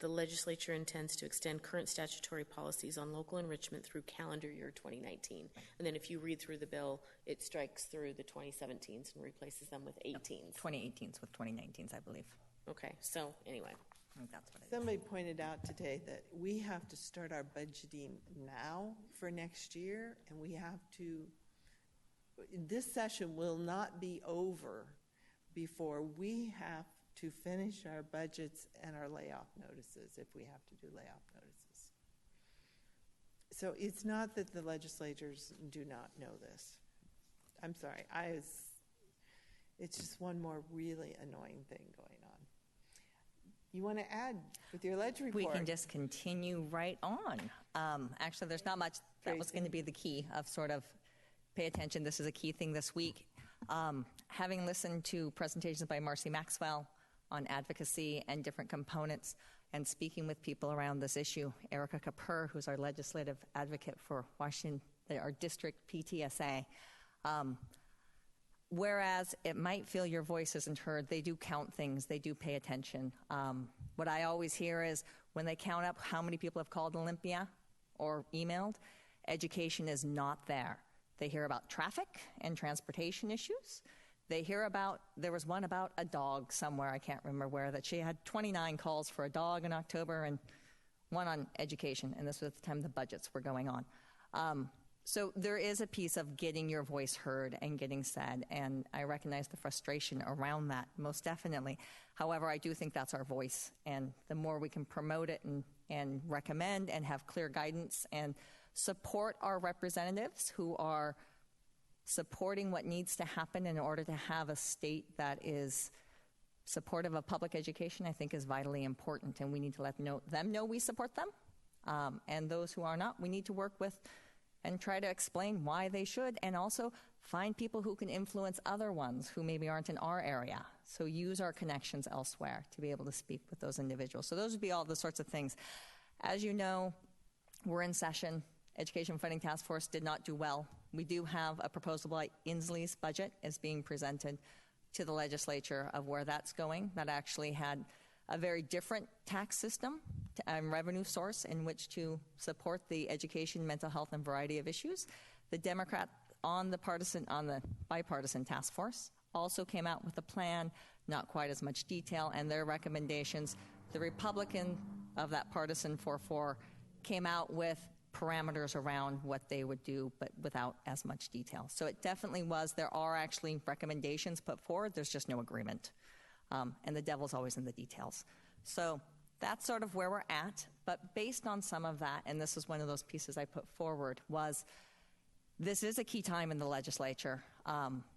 the legislature intends to extend current statutory policies on local enrichment through calendar year 2019. And then if you read through the bill, it strikes through the 2017s and replaces them with 18s. 2018s with 2019s, I believe. Okay, so anyway. I think that's what it is. Somebody pointed out today that we have to start our budgeting now for next year, and we have to, this session will not be over before we have to finish our budgets and our layoff notices, if we have to do layoff notices. So it's not that the legislators do not know this. I'm sorry, it's just one more really annoying thing going on. You want to add with your ledge report? We can just continue right on. Actually, there's not much. That was going to be the key of sort of pay attention. This is a key thing this week. Having listened to presentations by Marcy Maxwell on advocacy and different components and speaking with people around this issue, Erica Kapur, who's our legislative advocate for Washington, our district PTSA, whereas it might feel your voice isn't heard, they do count things, they do pay attention. What I always hear is when they count up how many people have called Olympia or emailed, education is not there. They hear about traffic and transportation issues. They hear about, there was one about a dog somewhere, I can't remember where, that she had 29 calls for a dog in October and one on education, and this was at the time the budgets were going on. So there is a piece of getting your voice heard and getting said, and I recognize the frustration around that, most definitely. However, I do think that's our voice, and the more we can promote it and recommend and have clear guidance and support our representatives who are supporting what needs to happen in order to have a state that is supportive of public education, I think is vitally important, and we need to let them know we support them. And those who are not, we need to work with and try to explain why they should, and also find people who can influence other ones who maybe aren't in our area. So use our connections elsewhere to be able to speak with those individuals. So those would be all the sorts of things. As you know, we're in session. Education Funding Task Force did not do well. We do have a proposal by Inslee's budget is being presented to the legislature of where that's going. That actually had a very different tax system and revenue source in which to support the education, mental health, and variety of issues. The Democrat on the bipartisan task force also came out with a plan, not quite as much detail, and their recommendations. The Republican of that partisan 4-4 came out with parameters around what they would do, but without as much detail. So it definitely was, there are actually recommendations put forward, there's just no agreement. And the devil's always in the details. So that's sort of where we're at, but based on some of that, and this is one of those pieces I put forward, was this is a key time in the legislature,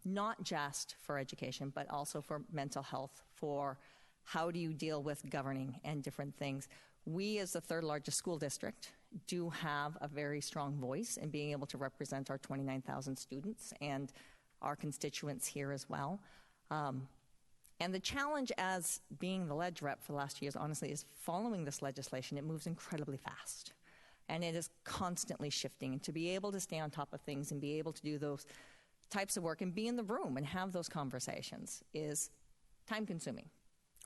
not just for education, but also for mental health, for how do you deal with governing and different things. We, as the third largest school district, do have a very strong voice in being able to represent our 29,000 students and our constituents here as well. And the challenge as being the ledge rep for the last 2 years, honestly, is following this legislation. It moves incredibly fast. And it is constantly shifting. And to be able to stay on top of things and be able to do those types of work and be in the room and have those conversations is time-consuming.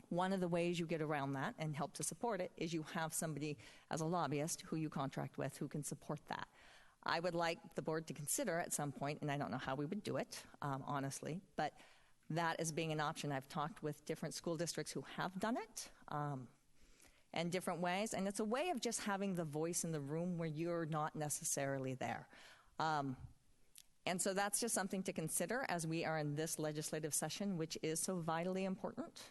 One of the ways you get around that and help to support it is you have somebody as a lobbyist who you contract with who can support that. I would like the board to consider at some point, and I don't know how we would do it, honestly, but that as being an option. I've talked with different school districts who have done it and different ways, and it's a way of just having the voice in the room where you're not necessarily there. And so that's just something to consider as we are in this legislative session, which is so vitally important.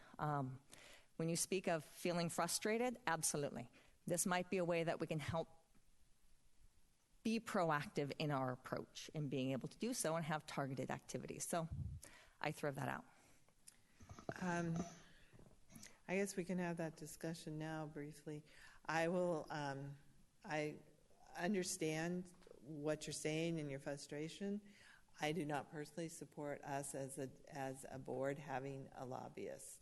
When you speak of feeling frustrated, absolutely. This might be a way that we can help be proactive in our approach in being able to do so and have targeted activities. So I throw that out. I guess we can have that discussion now briefly. I understand what you're saying and your frustration. I do not personally support us as a board having a lobbyist.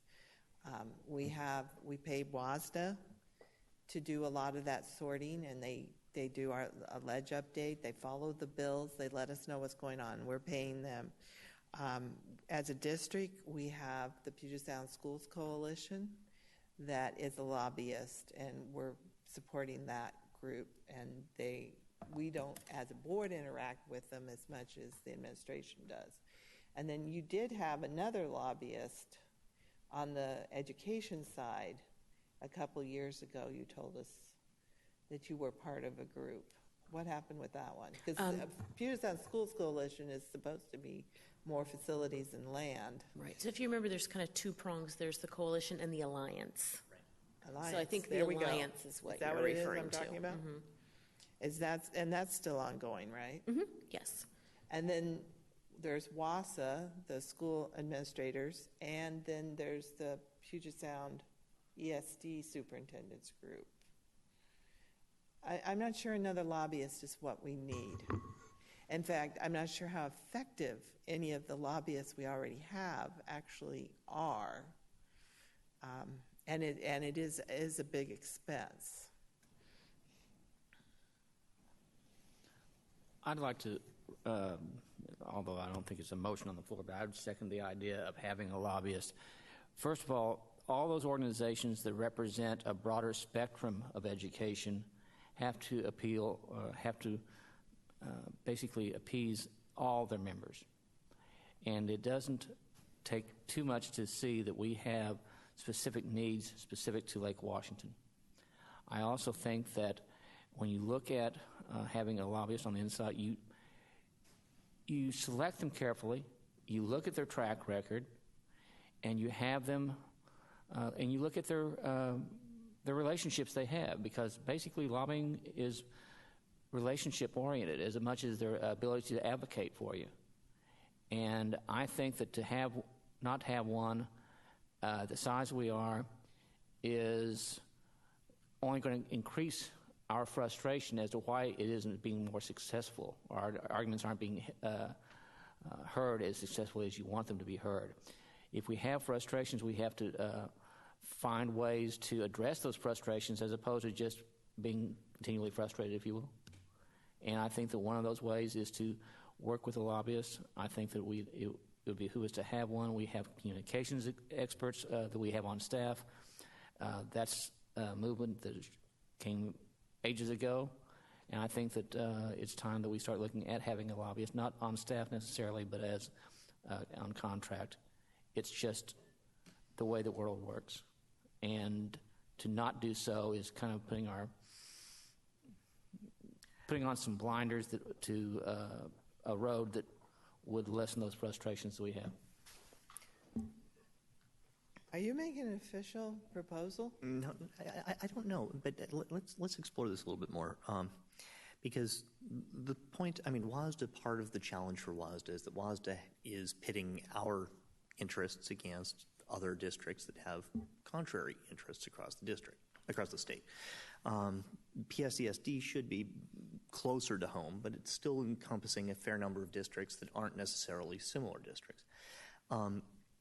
We pay WASDA to do a lot of that sorting, and they do a ledge update. They follow the bills. They let us know what's going on. We're paying them. As a district, we have the Puget Sound Schools Coalition that is a lobbyist, and we're supporting that group. And we don't, as a board, interact with them as much as the administration does. And then you did have another lobbyist on the education side a couple years ago. You told us that you were part of a group. What happened with that one? Because Puget Sound Schools Coalition is supposed to be more facilities and land. Right. So if you remember, there's kind of two prongs. There's the coalition and the alliance. Alliance. So I think there the we alliance go. is what Is that you're what it is referring I'm to. talking about? Mm-hmm. And that's still ongoing, right? Mm-hmm. Yes. And then there's WASA, the school administrators, and then there's the Puget Sound ESD superintendents group. I'm not sure another lobbyist is what we need. In fact, I'm not sure how effective any of the lobbyists we already have actually are. And it is a big expense. I'd like to, although I don't think it's a motion on the floor, but I would second the idea of having a lobbyist. First of all those organizations that represent a broader spectrum of education have to basically appease all their members. And it doesn't take too much to see that we have specific needs specific to Lake Washington. I also think that when you look at having a lobbyist on the inside, you select them carefully, you look at their track record, and you have them, and you look at their relationships they have, because basically lobbying is relationship-oriented as much as their ability to advocate for you. And I think that to not have one the size we are is only going to increase our frustration as to why it isn't being more successful, or our arguments aren't being heard as successfully as you want them to be heard. If we have frustrations, we have to find ways to address those frustrations as opposed to just being continually frustrated, if you will. And I think that one of those ways is to work with a lobbyist. I think that it would behoove us to have one. We have communications experts that we have on staff. That's a movement that came ages ago, and I think that it's time that we start looking at having a lobbyist, not on staff necessarily, but as on contract. It's just the way the world works. And to not do so is kind of putting on some blinders to a road that would lessen those frustrations that we have. Are you making an official proposal? No, I don't know, but let's explore this a little bit more. Because the point, WASDA, part of the challenge for WASDA is that WASDA is pitting our interests against other districts that have contrary interests across the state. PSESD should be closer to home, but it's still encompassing a fair number of districts that aren't necessarily similar districts.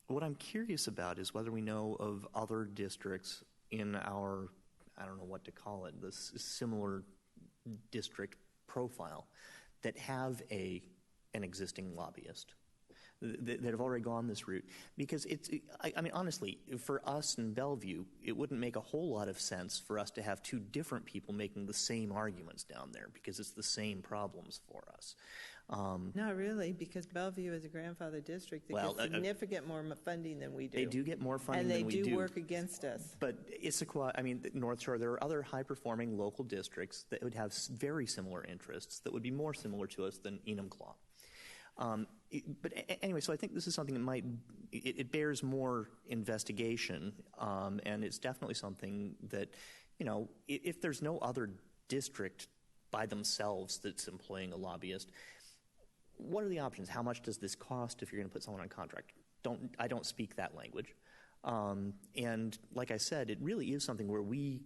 What I'm curious about is whether we know of other districts in our, I don't know what to call it, this similar district profile that have an existing lobbyist, that have already gone this route. Because honestly, for us in Bellevue, it wouldn't make a whole lot of sense for us to have two different people making the same arguments down there, because it's the same problems for us. Not really, because Bellevue is a grandfather district that gets significant more funding than we do. They do get more funding than we do. And they do work against us. But Issaquah, North Shore, there are other high-performing local districts that would have very similar interests that would be more similar to us than Enumclaw. But anyway, so I think this is something that it bears more investigation, and it's definitely something that, if there's no other district by themselves that's employing a lobbyist, what are the options? How much does this cost if you're going to put someone on contract? I don't speak that language. And like I said, it really is something where we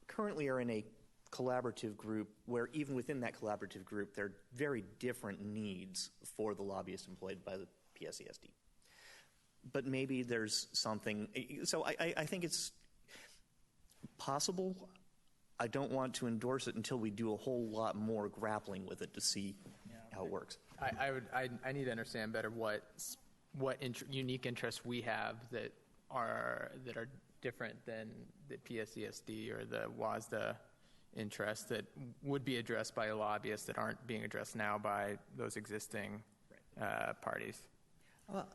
currently are in a collaborative group where even within that collaborative group, there are very different needs for the lobbyists employed by the PSESD. But maybe there's something, so I think it's possible. I don't want to endorse it until we do a whole lot more grappling with it to see how it works. I need to understand better what unique interests we have that are different than the PSESD or the WASDA interests that would be addressed by a lobbyist that aren't being addressed now by those existing parties. Well,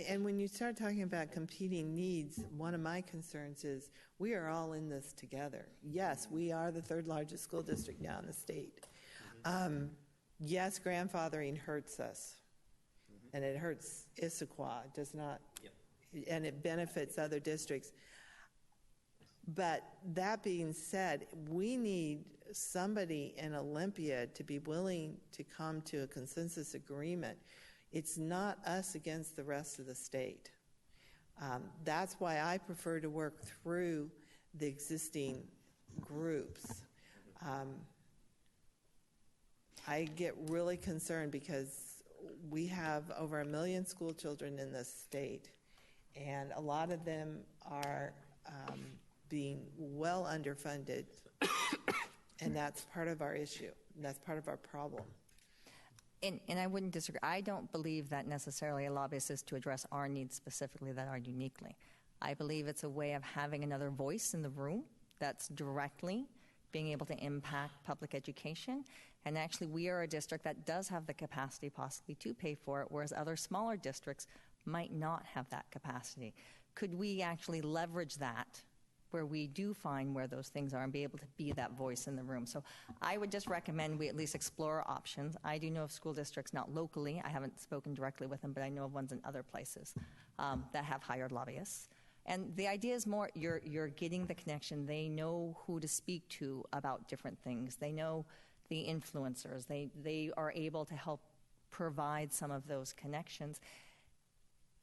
and when you start talking about competing needs, one of my concerns is we are all in this together. Yes, we are the third largest school district now in the state. Yes, grandfathering hurts us, and it hurts Issaquah. It does not, and it benefits other districts. But that being said, we need somebody in Olympia to be willing to come to a consensus agreement. It's not us against the rest of the state. That's why I prefer to work through the existing groups. I get really concerned because we have over 1 million school children in this state, and a lot of them are being well underfunded, and that's part of our issue. That's part of our problem. And I wouldn't disagree. I don't believe that necessarily a lobbyist is to address our needs specifically that are uniquely. I believe it's a way of having another voice in the room that's directly being able to impact public education. And actually, we are a district that does have the capacity possibly to pay for it, whereas other smaller districts might not have that capacity. Could we actually leverage that where we do find where those things are and be able to be that voice in the room? So I would just recommend we at least explore options. I do know of school districts, not locally, I haven't spoken directly with them, but I know of ones in other places that have hired lobbyists. And the idea is more you're getting the connection. They know who to speak to about different things. They know the influencers. They are able to help provide some of those connections.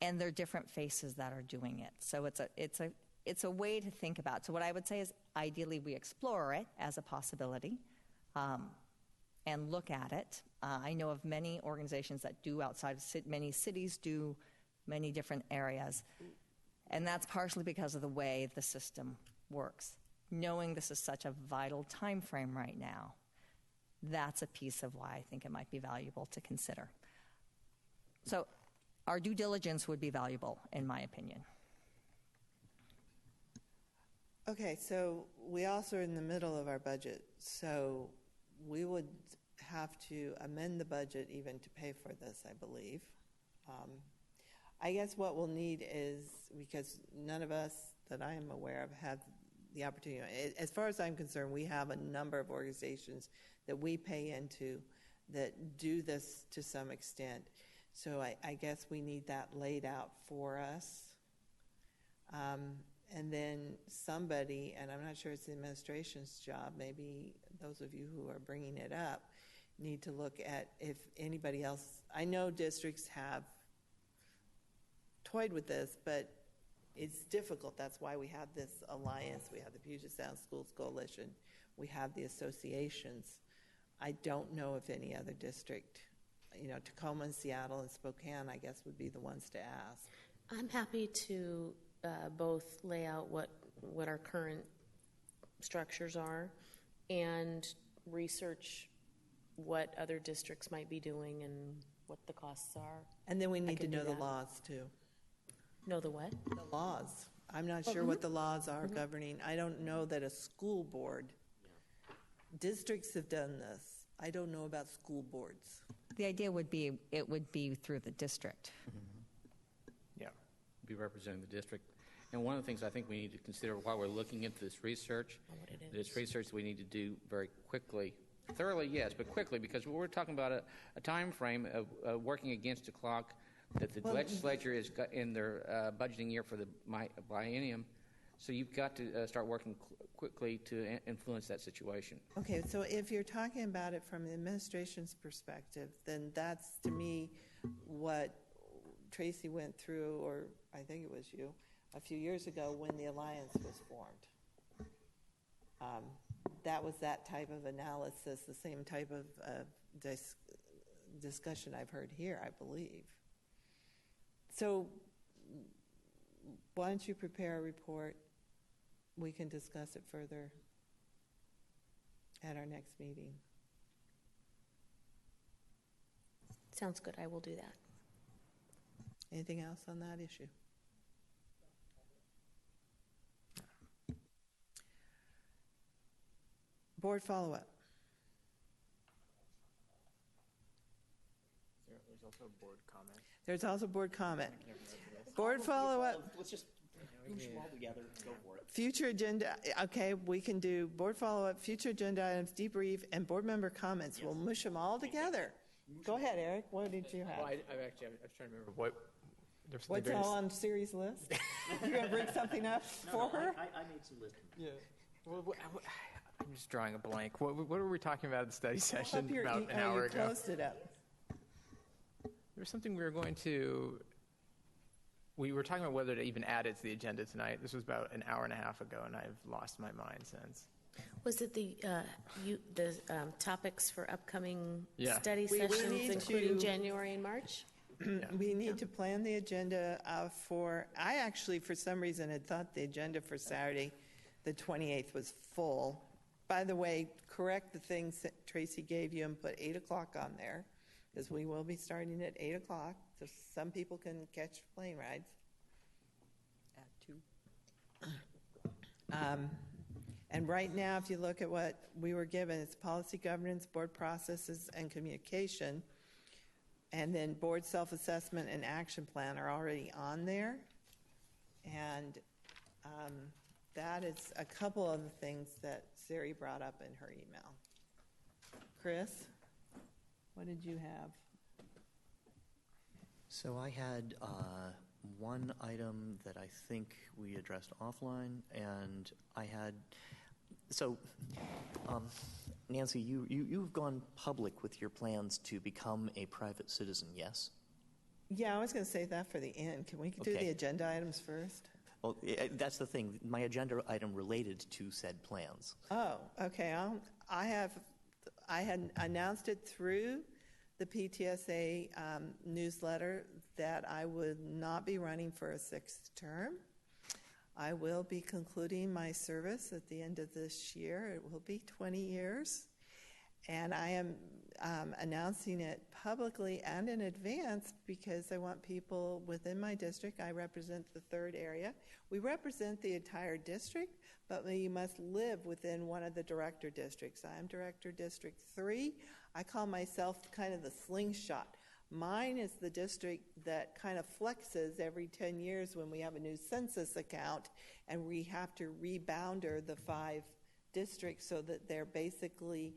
And they're different faces that are doing it. So it's a way to think about. So what I would say is ideally we explore it as a possibility and look at it. I know of many organizations that do outside of many cities do many different areas. And that's partially because of the way the system works. Knowing this is such a vital time frame right now, that's a piece of why I think it might be valuable to consider. So our due diligence would be valuable, in my opinion. Okay, so we also are in the middle of our budget, so we would have to amend the budget even to pay for this, I believe. I guess what we'll need is, because none of us that I am aware of have the opportunity, as far as I'm concerned, we have a number of organizations that we pay into that do this to some extent. So I guess we need that laid out for us. And then somebody, and I'm not sure it's the administration's job, maybe those of you who are bringing it up need to look at if anybody else, I know districts have toyed with this, but it's difficult. That's why we have this alliance. We have the Puget Sound Schools Coalition. We have the associations. I don't know if any other district, Tacoma, Seattle, and Spokane, I guess, would be the ones to ask. I'm happy to both lay out what our current structures are and research what other districts might be doing and what the costs are. And then we need to know the laws, too. Know the what? The laws. I'm not sure what the laws are governing. I don't know that a school board, districts have done this. I don't know about school boards. The idea would be it would be through the district. Yeah, be representing the district. And one of the things I think we need to consider while we're looking into this research, we need to do very quickly, thoroughly, yes, but quickly, because we're talking about a time frame of working against the clock that the legislature is in their budgeting year for the biennium. So you've got to start working quickly to influence that situation. Okay, so if you're talking about it from the administration's perspective, then that's, to me, what Tracy went through, or I think it was you, a few years ago when the alliance was formed. that was that type of analysis, the same type of discussion I've heard here, I believe. So why don't you prepare a report? We can discuss it further at our next meeting. Sounds good. I will do that. Anything else on that issue? Board follow-up. There's also board comment. There's also board comment. Board follow-up. Let's just push them all together. Go for it. Future agenda, okay, we can do board follow-up, future agenda items, debrief, and board member comments. We'll mush them all together. Go ahead, Eric. What did you have? Well, I was trying to remember what. There's something What's very all on Siri's list? You gonna bring something up for her? I made some lists. Yeah. Well, I'm just drawing a blank. What were we talking about at the study session Up your about an hour you ago? closed it up. There was something we were going to. We were talking about whether to even add it to the agenda tonight. This was about an hour and a half ago, and I've lost my mind since. Was it the topics for upcoming Yeah. study We sessions, need including to- January and March? We need to plan the agenda I actually, for some reason, had thought the agenda for Saturday, the 28th, was full. By the way, correct the things that Tracy gave you and put 8 o'clock on there, because we will be starting at 8 o'clock, so some people can catch plane rides. Add two. And right now, if you look at what we were given, it's policy governance, board processes, and communication. And then board self-assessment and action plan are already on there. And that is a couple of the things that Siri brought up in her email. Chris, what did you have? So I had one item that I think we addressed offline, and I had, so Nancy, you've gone public with your plans to become a private citizen, yes? Yeah, I was going to save that for the end. Can we do Okay. the agenda items first? Well, that's the thing. My agenda item related to said plans. Oh, okay. I had announced it through the PTSA newsletter that I would not be running for a 6th term. I will be concluding my service at the end of this year. It will be 20 years. And I am announcing it publicly and in advance because I want people within my district. I represent the 3rd area. We represent the entire district, but we must live within one of the director districts. I am Director District 3. I call myself kind of the slingshot. Mine is the district that kind of flexes every 10 years when we have a new census account and we have to rebounder the 5 districts so that they're basically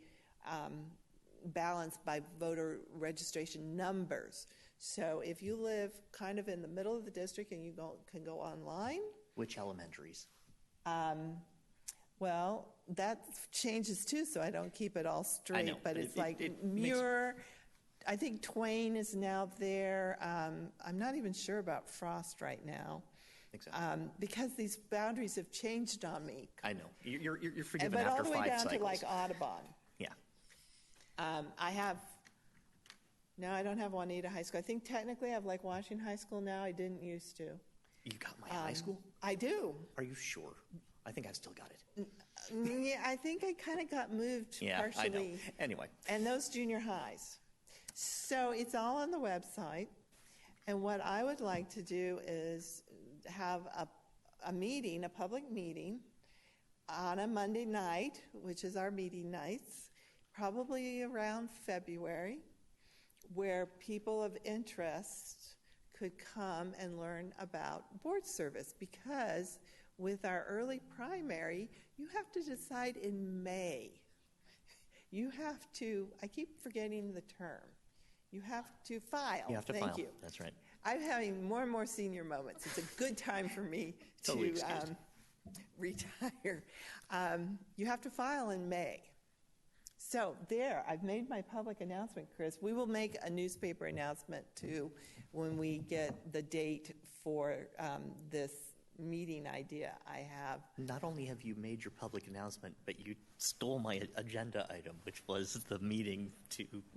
balanced by voter registration numbers. So if you live kind of in the middle of the district and you can go online. Which elementaries? Well, that changes too, so I don't keep it all straight. I know, but but it's it like makes- Muir. I think Twain is now there. I'm not even sure about Frost right now. Exactly. Because these boundaries have changed on me. I know. You're forgiven But all after the way 5 down cycles. to like Audubon. Yeah. I don't have Juanita High School. I think technically I have Lake Washington High School now. I didn't used to. You got my high school? I do. Are you sure? I think I've still got it. Yeah, I think I kind of got moved Yeah, partially. I know. Anyway. And those junior highs. So it's all on the website. And what I would like to do is have a meeting, a public meeting, on a Monday night, which is our meeting nights, probably around February, where people of interest could come and learn about board service. Because with our early primary, you have to decide in May. You have to, I keep forgetting the term. You have to file. You have to Thank file. you. That's right. I'm having more and more senior moments. It's a good time for me Totally to excused. retire. You have to file in May. So there, I've made my public announcement, Chris. We will make a newspaper announcement too when we get the date for this meeting idea I have. Not only have you made your public announcement, but you stole my agenda item, which was the meeting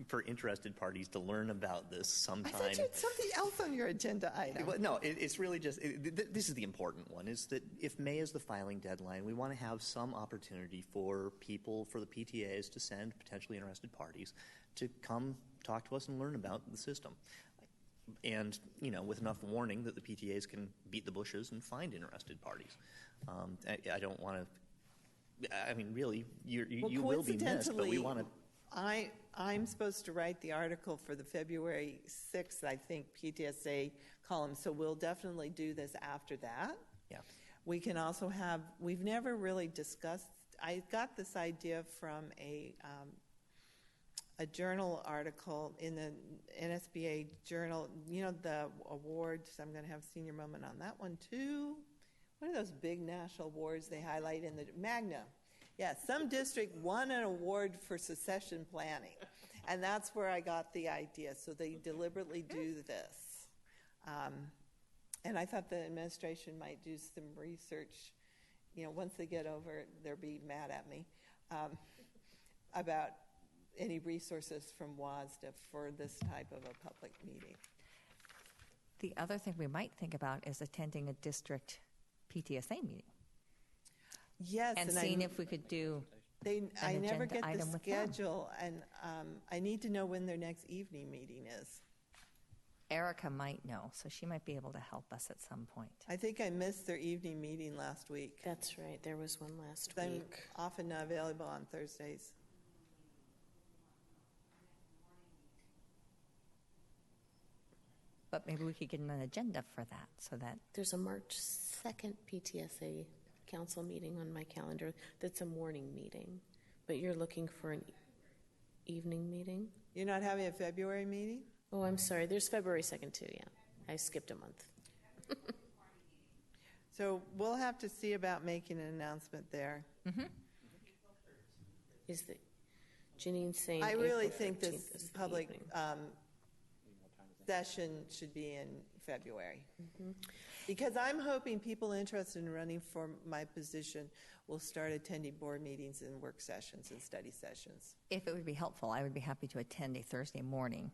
for interested parties to learn about this I sometime. thought you had something else on your agenda item. Well, no, it's really just, this is the important one, is that if May is the filing deadline, we want to have some opportunity for people, for the PTAs to send potentially interested parties to come talk to us and learn about the system. And, with enough warning that the PTAs can beat the bushes and find interested parties. I don't want to, I mean, really, you will be missed, but we want to. I'm supposed to write the article for the February 6th, I think, PTSA column, so we'll definitely do this after that. Yeah. We can also have, we've never really discussed, I got this idea from a journal article in the NSBA journal, the awards. I'm going to have a senior moment on that one too. What are those big national awards they highlight in the Magna? Yeah, some district won an award for succession planning, and that's where I got the idea. So they deliberately do this. And I thought the administration might do some research, once they get over it, they'll be mad at me, about any resources from WASDA for this type of a public meeting. The other thing we might think about is attending a district PTSA meeting. Yes, and seeing if we could do I never agenda get the item with them. schedule, and I need to know when their next evening meeting is. Erica might know, so she might be able to help us at some point. I think I missed their evening meeting last week. That's right. There was one last I'm week. often not available on Thursdays. But maybe we could get an agenda for that, so that There's a March 2nd PTSA council meeting on my calendar that's a morning meeting, but you're looking for an evening meeting? You're not having a February meeting? Oh, I'm sorry. There's February 2nd too, yeah. I skipped a month. So we'll have to see about making an announcement there. Is the Janine saying I really April think 13th this is the public evening. session should be in February. Because I'm hoping people interested in running for my position will start attending board meetings and work sessions and study sessions. if it would be helpful, I would be happy to attend a Thursday morning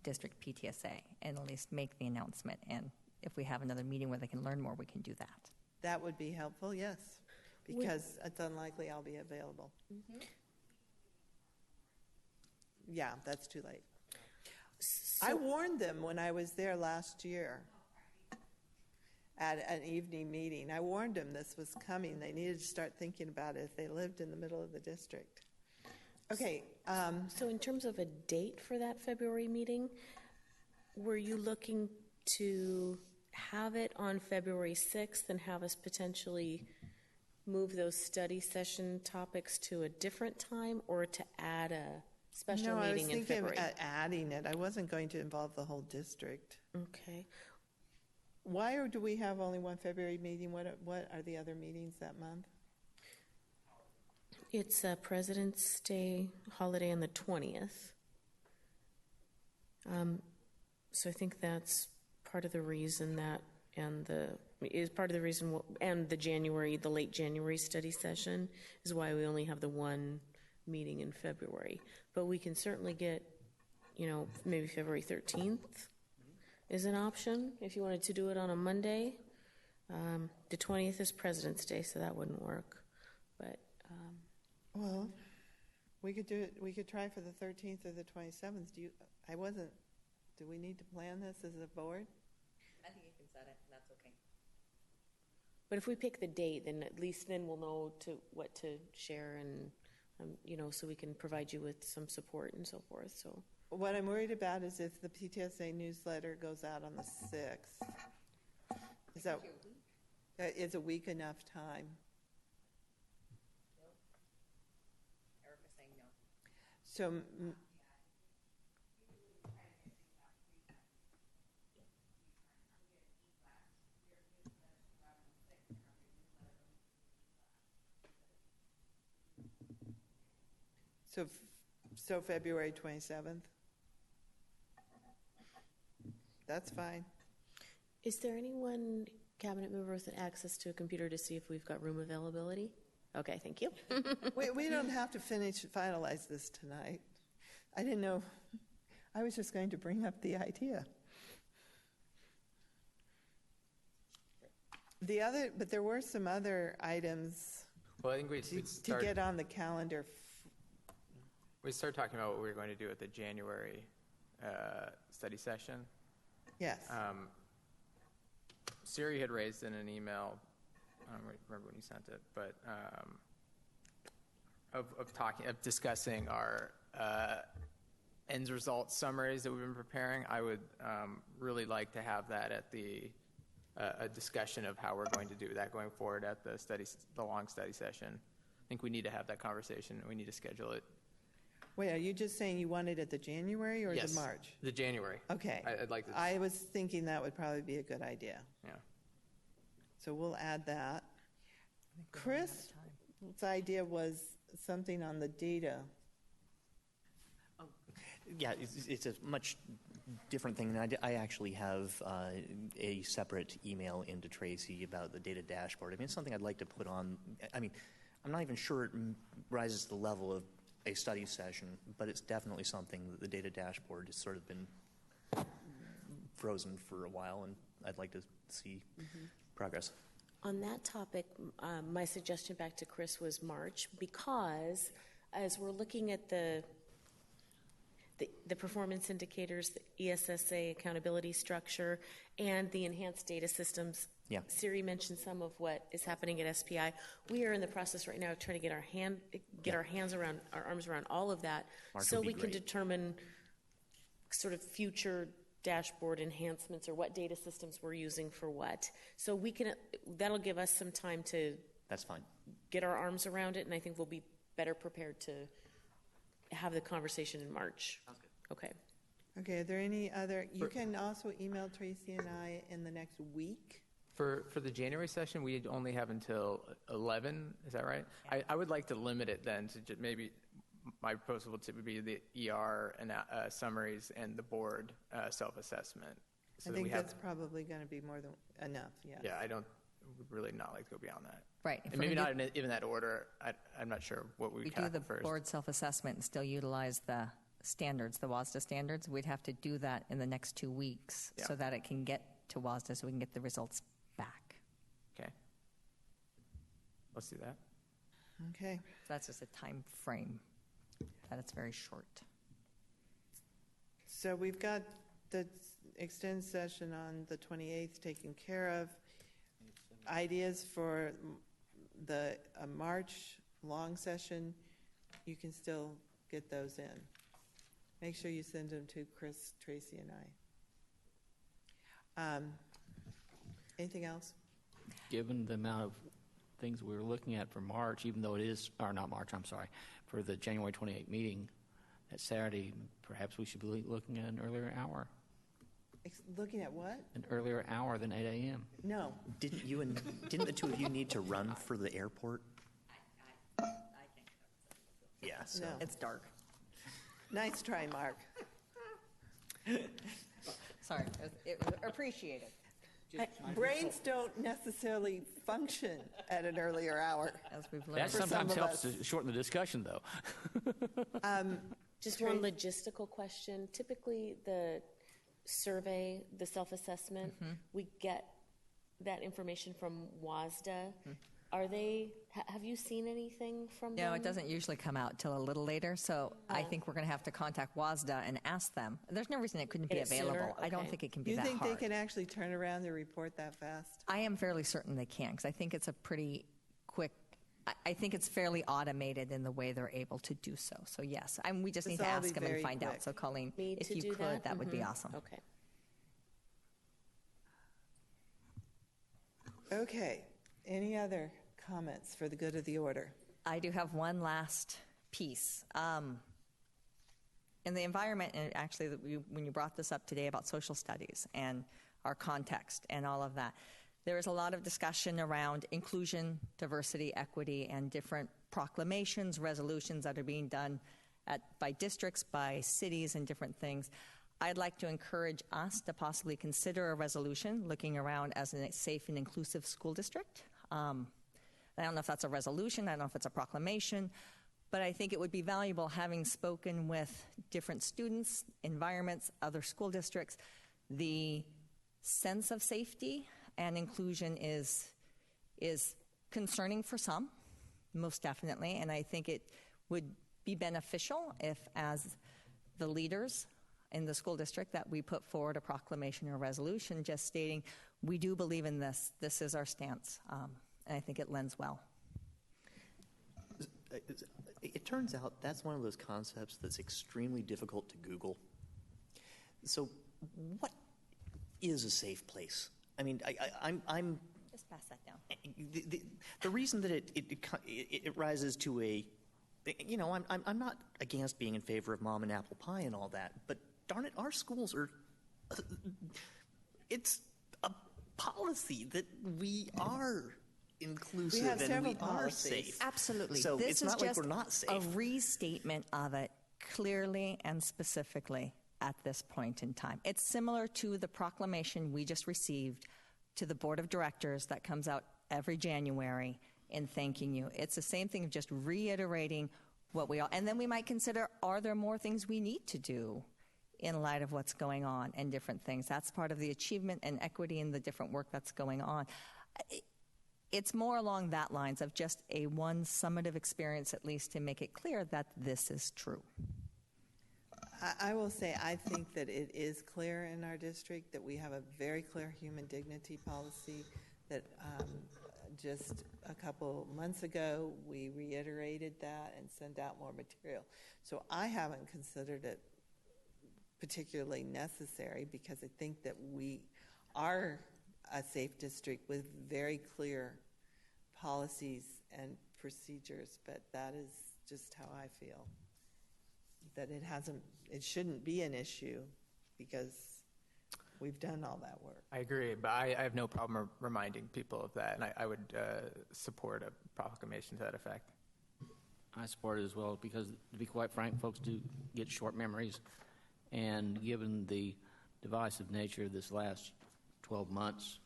district PTSA and at least make the announcement. And if we have another meeting where they can learn more, we can do that. That would be helpful, yes, because it's unlikely I'll be available. Yeah, that's too late. I warned them when I was there last year at an evening meeting. I warned them this was coming. They needed to start thinking about it if they lived in the middle of the district. Okay. So in terms of a date for that February meeting, were you looking to have it on February 6th and have us potentially move those study session topics to a different time, or to add a special No, I was meeting in thinking of February? adding it. I wasn't going to involve the whole district. Okay. Why do we have only one February meeting? What are the other meetings that month? It's a President's Day holiday on the 20th. So I think that's part of the reason that, and the late January study session is why we only have the one meeting in February. But we can certainly get, maybe February 13th is an option if you wanted to do it on a Monday. The 20th is President's Day, so that wouldn't work. But Well, we could do it. We could try for the 13th or the 27th. Do we need to plan this as a board? I think you can set it. That's okay. But if we pick the date, then at least then we'll know what to share, and so we can provide you with some support and so forth. So What I'm worried about is if the PTSA newsletter goes out on the 6th. Is a week enough time? Erica's saying no. So So February 27th? That's fine. is there anyone cabinet member with access to a computer to see if we've got room availability? Okay, thank you. We don't have to finalize this tonight. I didn't know. I was just going to bring up the idea. But there were some other items Well, I think we'd to start. get on the calendar. We start talking about what we were going to do at the January study session. Yes. Siri had raised in an email, I don't remember when you sent it, but of discussing our ends result summaries that we've been preparing. I would really like to have that at a discussion of how we're going to do that going forward at the long study session. I think we need to have that conversation, and we need to schedule it. Wait, are you just saying you want it at the January or Yes, the March? the January. Okay. I'd like to. I was thinking that would probably be a good idea. Yeah. So we'll add that. Chris' idea was something on the data. Yeah, it's a much different thing. I actually have a separate email into Tracy about the data dashboard. I mean, it's something I'd like to put on. I mean, I'm not even sure it rises to the level of a study session, but it's definitely something that the data dashboard has sort of been frozen for a while, and I'd like to see progress. On that topic, my suggestion back to Chris was March, because as we're looking at the performance indicators, the ESSA accountability structure, and the enhanced data systems. Yeah. Siri mentioned some of what is happening at SPI. We are in the process right now of trying to get our arms around all of that, March so would be we can great. determine sort of future dashboard enhancements or what data systems we're using for what. So that'll give us some time to That's fine. get our arms around it, and I think we'll be better prepared to have the conversation in March. Sounds good. Okay. Okay, are there any other? You can also email Tracy and I in the next week. For the January session, we only have until 11. Is that right? I would like to limit it then to just maybe my proposal would be the ER and summaries and the board self-assessment. So I that we think have, that's probably going to be more than enough. Yeah. yeah, I would really not like to go beyond that. Right. If And we're maybe gonna not in even that order. I'm not sure what we we would do tackle the first. board self-assessment and still utilize the standards, the WASDA standards, we'd have to do that in the next 2 weeks Yeah. so that it can get to WASDA so we can get the results back. Okay. Let's do that. Okay. So that's just a time frame, that it's very short. So we've got the extended session on the 28th taken care of. Ideas for the March long session, you can still get those in. Make sure you send them to Chris, Tracy, and I. Anything else? Given the amount of things we were looking at for March, even though it is, or not March, I'm sorry, for the January 28th meeting, that Saturday, perhaps we should be looking at an earlier hour. Looking at what? An earlier hour than 8 a.m. No. Didn't the two of you need to run for the airport? Yeah, so. No. It's dark. Nice try, Mark. Sorry, it was appreciated. Brains don't necessarily function at an earlier hour. As we've That learned. some sometimes of helps us. to shorten the discussion, though. Just one logistical question. Typically, the survey, the self-assessment, we get that information from WASDA. Are they, have you seen anything from them? No, it doesn't usually come out till a little later, so I think we're going to have to contact WASDA and ask them. There's no reason it couldn't be Get it sooner? available. I don't Okay. think it can be You that think hard. they can actually turn around the report that fast? I am fairly certain they can, because I think it's a pretty quick, I think it's fairly automated in the way they're able to do so. So yes, we just need to This'll all be ask them and very find quick. out. So Colleen, Need if to you do could, that would be awesome. Okay. Okay. Any other comments for the good of the order? I do have one last piece. In the environment, and actually, when you brought this up today about social studies and our context and all of that, there is a lot of discussion around inclusion, diversity, equity, and different proclamations, resolutions that are being done by districts, by cities, and different things. I'd like to encourage us to possibly consider a resolution looking around as a safe and inclusive school district. I don't know if that's a resolution, I don't know if it's a proclamation, but I think it would be valuable, having spoken with different students, environments, other school districts. The sense of safety and inclusion is concerning for some, most definitely, and I think it would be beneficial if, as the leaders in the school district, that we put forward a proclamation or resolution just stating, we do believe in this, this is our stance, and I think it lends well. It turns out that's one of those concepts that's extremely difficult to Google. So what is a safe place? I mean, I'm Just pass that down. the reason that it rises to a, you know, I'm not against being in favor of mom and apple pie and all that, but darn it, our schools are, it's a policy that we are inclusive We have and several we are policies. safe. Absolutely. So This it's is not like just we're not safe. a restatement of it clearly and specifically at this point in time. It's similar to the proclamation we just received to the Board of Directors that comes out every January in thanking you. It's the same thing of just reiterating what we all, and then we might consider, are there more things we need to do in light of what's going on and different things? That's part of the achievement and equity in the different work that's going on. It's more along that lines of just a one summative experience, at least, to make it clear that this is true. I will say, I think that it is clear in our district that we have a very clear human dignity policy that just a couple months ago, we reiterated that and sent out more material. So I haven't considered it particularly necessary because I think that we are a safe district with very clear policies and procedures, but that is just how I feel. That it shouldn't be an issue because we've done all that work. I agree, but I have no problem reminding people of that, and I would support a proclamation to that effect. I support it as well because, to be quite frank, folks do get short memories, and given the divisive nature of this last 12 months,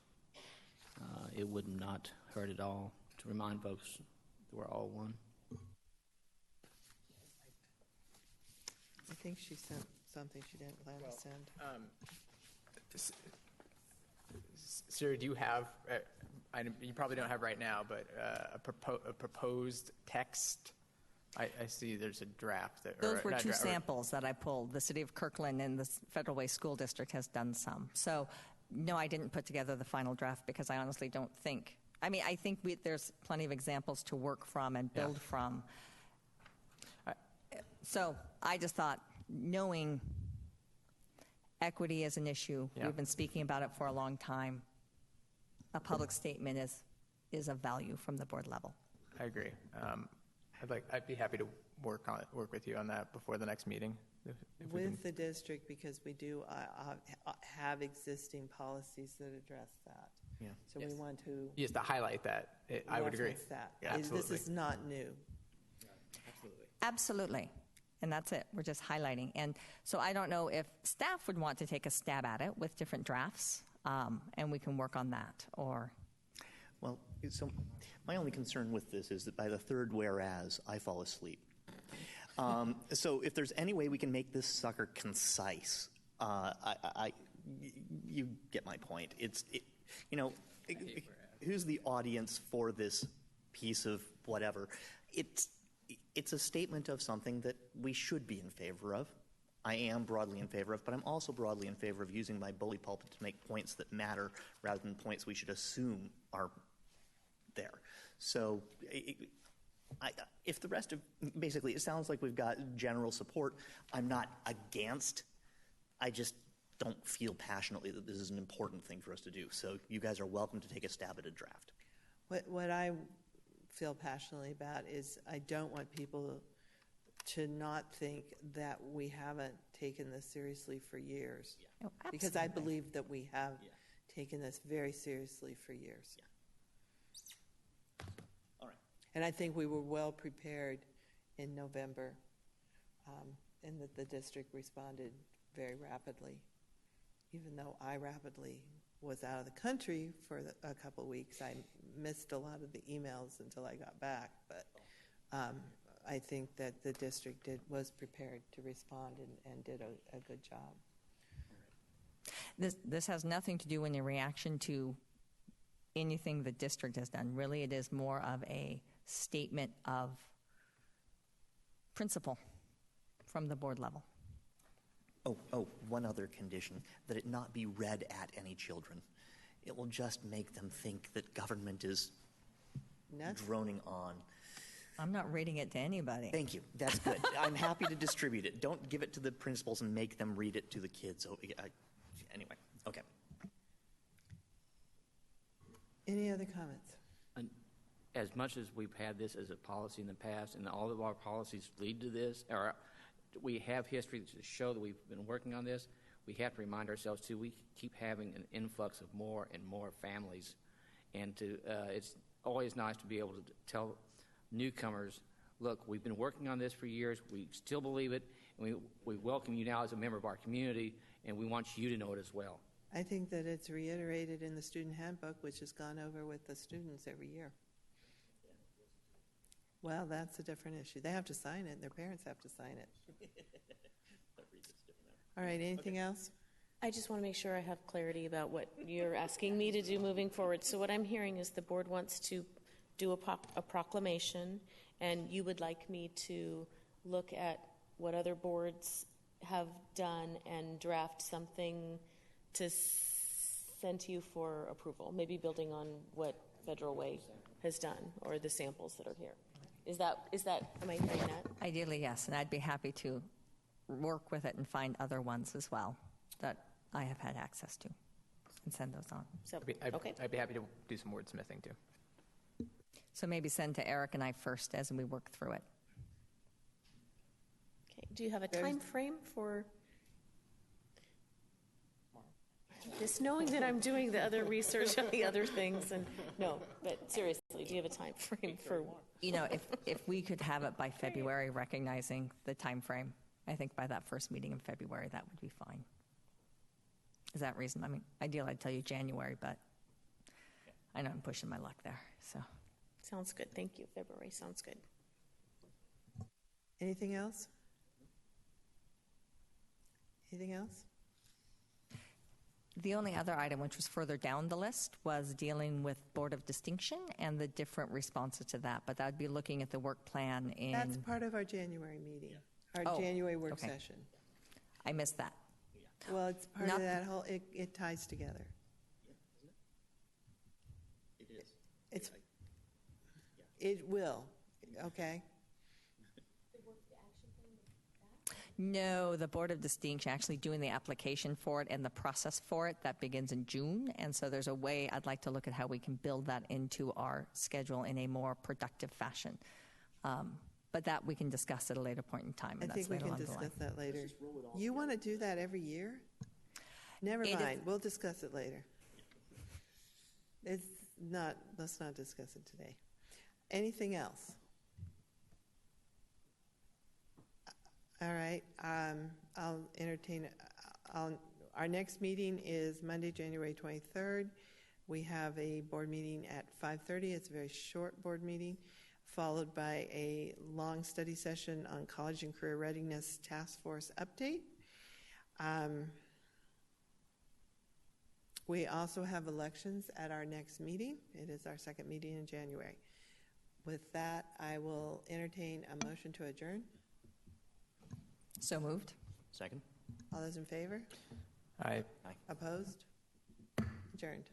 it would not hurt at all to remind folks that we're all one. I think she sent something she didn't plan to send. Siri, do you have, you probably don't have right now, but a proposed text? I see there's a draft. Those were two samples that I pulled. The City of Kirkland and the Federal Way School District has done some. So, no, I didn't put together the final draft because I honestly don't think. I mean, I think there's plenty of examples to work from and build from. So I just thought, knowing equity is an issue, we've been speaking about it for a long time, a public statement is of value from the board level. I agree. I'd be happy to work with you on that before the next meeting. If With the district, because we do have existing policies that address that. Yeah. So we want to Yes, to highlight that. I would agree. reference that. Yeah, absolutely. This is not new. Absolutely. And that's it. We're just highlighting. And so I don't know if staff would want to take a stab at it with different drafts, and we can work on that. Or, Well, so my only concern with this is that by the third whereas, I fall asleep. So if there's any way we can make this sucker concise, you get my point. Who's the audience for this piece of whatever? It's a statement of something that we should be in favor of. I am broadly in favor of, but I'm also broadly in favor of using my bully pulpit to make points that matter rather than points we should assume are there. So if the rest of, basically, it sounds like we've got general support. I'm not against. I just don't feel passionately that this is an important thing for us to do. So you guys are welcome to take a stab at a draft. What I feel passionately about is I don't want people to not think that we haven't taken this seriously for years. Yeah. Oh, because I absolutely. believe that we have taken this very seriously for years. Yeah. All right. And I think we were well prepared in November, and that the district responded very rapidly. Even though I rapidly was out of the country for a couple of weeks, I missed a lot of the emails until I got back. But I think that the district was prepared to respond and did a good job. This has nothing to do with any reaction to anything the district has done. Really, it is more of a statement of principle from the board level. One other condition, that it not be read at any children. It will just make them think that government is droning on. I'm not reading it to anybody. Thank you. That's good. I'm happy to distribute it. Don't give it to the principals and make them read it to the kids. Anyway, okay. Any other comments? As much as we've had this as a policy in the past, and all of our policies lead to this, or we have history to show that we've been working on this, we have to remind ourselves, too, we keep having an influx of more and more families. And it's always nice to be able to tell newcomers, look, we've been working on this for years, we still believe it, and we welcome you now as a member of our community, and we want you to know it as well. I think that it's reiterated in the student handbook, which has gone over with the students every year. Well, that's a different issue. They have to sign it. Their parents have to sign it. All right, anything else? I just want to make sure I have clarity about what you're asking me to do moving forward. So what I'm hearing is the board wants to do a proclamation, and you would like me to look at what other boards have done and draft something to send to you for approval, maybe building on what Federal Way has done or the samples that are here. Is that, am I hearing that? Ideally, yes, and I'd be happy to work with it and find other ones as well that I have had access to and send those on. So, okay. I'd be happy to do some wordsmithing too. So maybe send to Eric and I first as we work through it. Okay. Do you have a time frame for just knowing that I'm doing the other research on the other things? And no, but seriously, do you have a time frame for? You know, if we could have it by February, recognizing the time frame, I think by that first meeting in February, that would be fine. Is that reasonable? I mean, ideally, I'd tell you January, but I know I'm pushing my luck there. So, sounds good. Thank you. February sounds good. Anything else? Anything else? The only other item, which was further down the list, was dealing with Board of Distinction and the different responses to that. But that would be looking at the work plan in... That's part of our January meeting, our January work session. I missed that. Well, it's part of that whole, it ties together. It is. It will, okay? No, the Board of Distinction actually doing the application for it and the process for it, that begins in June. And so there's a way I'd like to look at how we can build that into our schedule in a more productive fashion. But that we can discuss at a later point in time. I think we can discuss that later. You want to do that every year? Never mind. We'll discuss it later. Let's not discuss it today. Anything else? All right. I'll entertain. Our next meeting is Monday, January 23rd. We have a board meeting at 5:30. It's a very short board meeting, followed by a long study session on College and Career Readiness Task Force update. We also have elections at our next meeting. It is our second meeting in January. With that, I will entertain a motion to adjourn. So moved. Second. All those in favor? Aye. Opposed? Adjourned.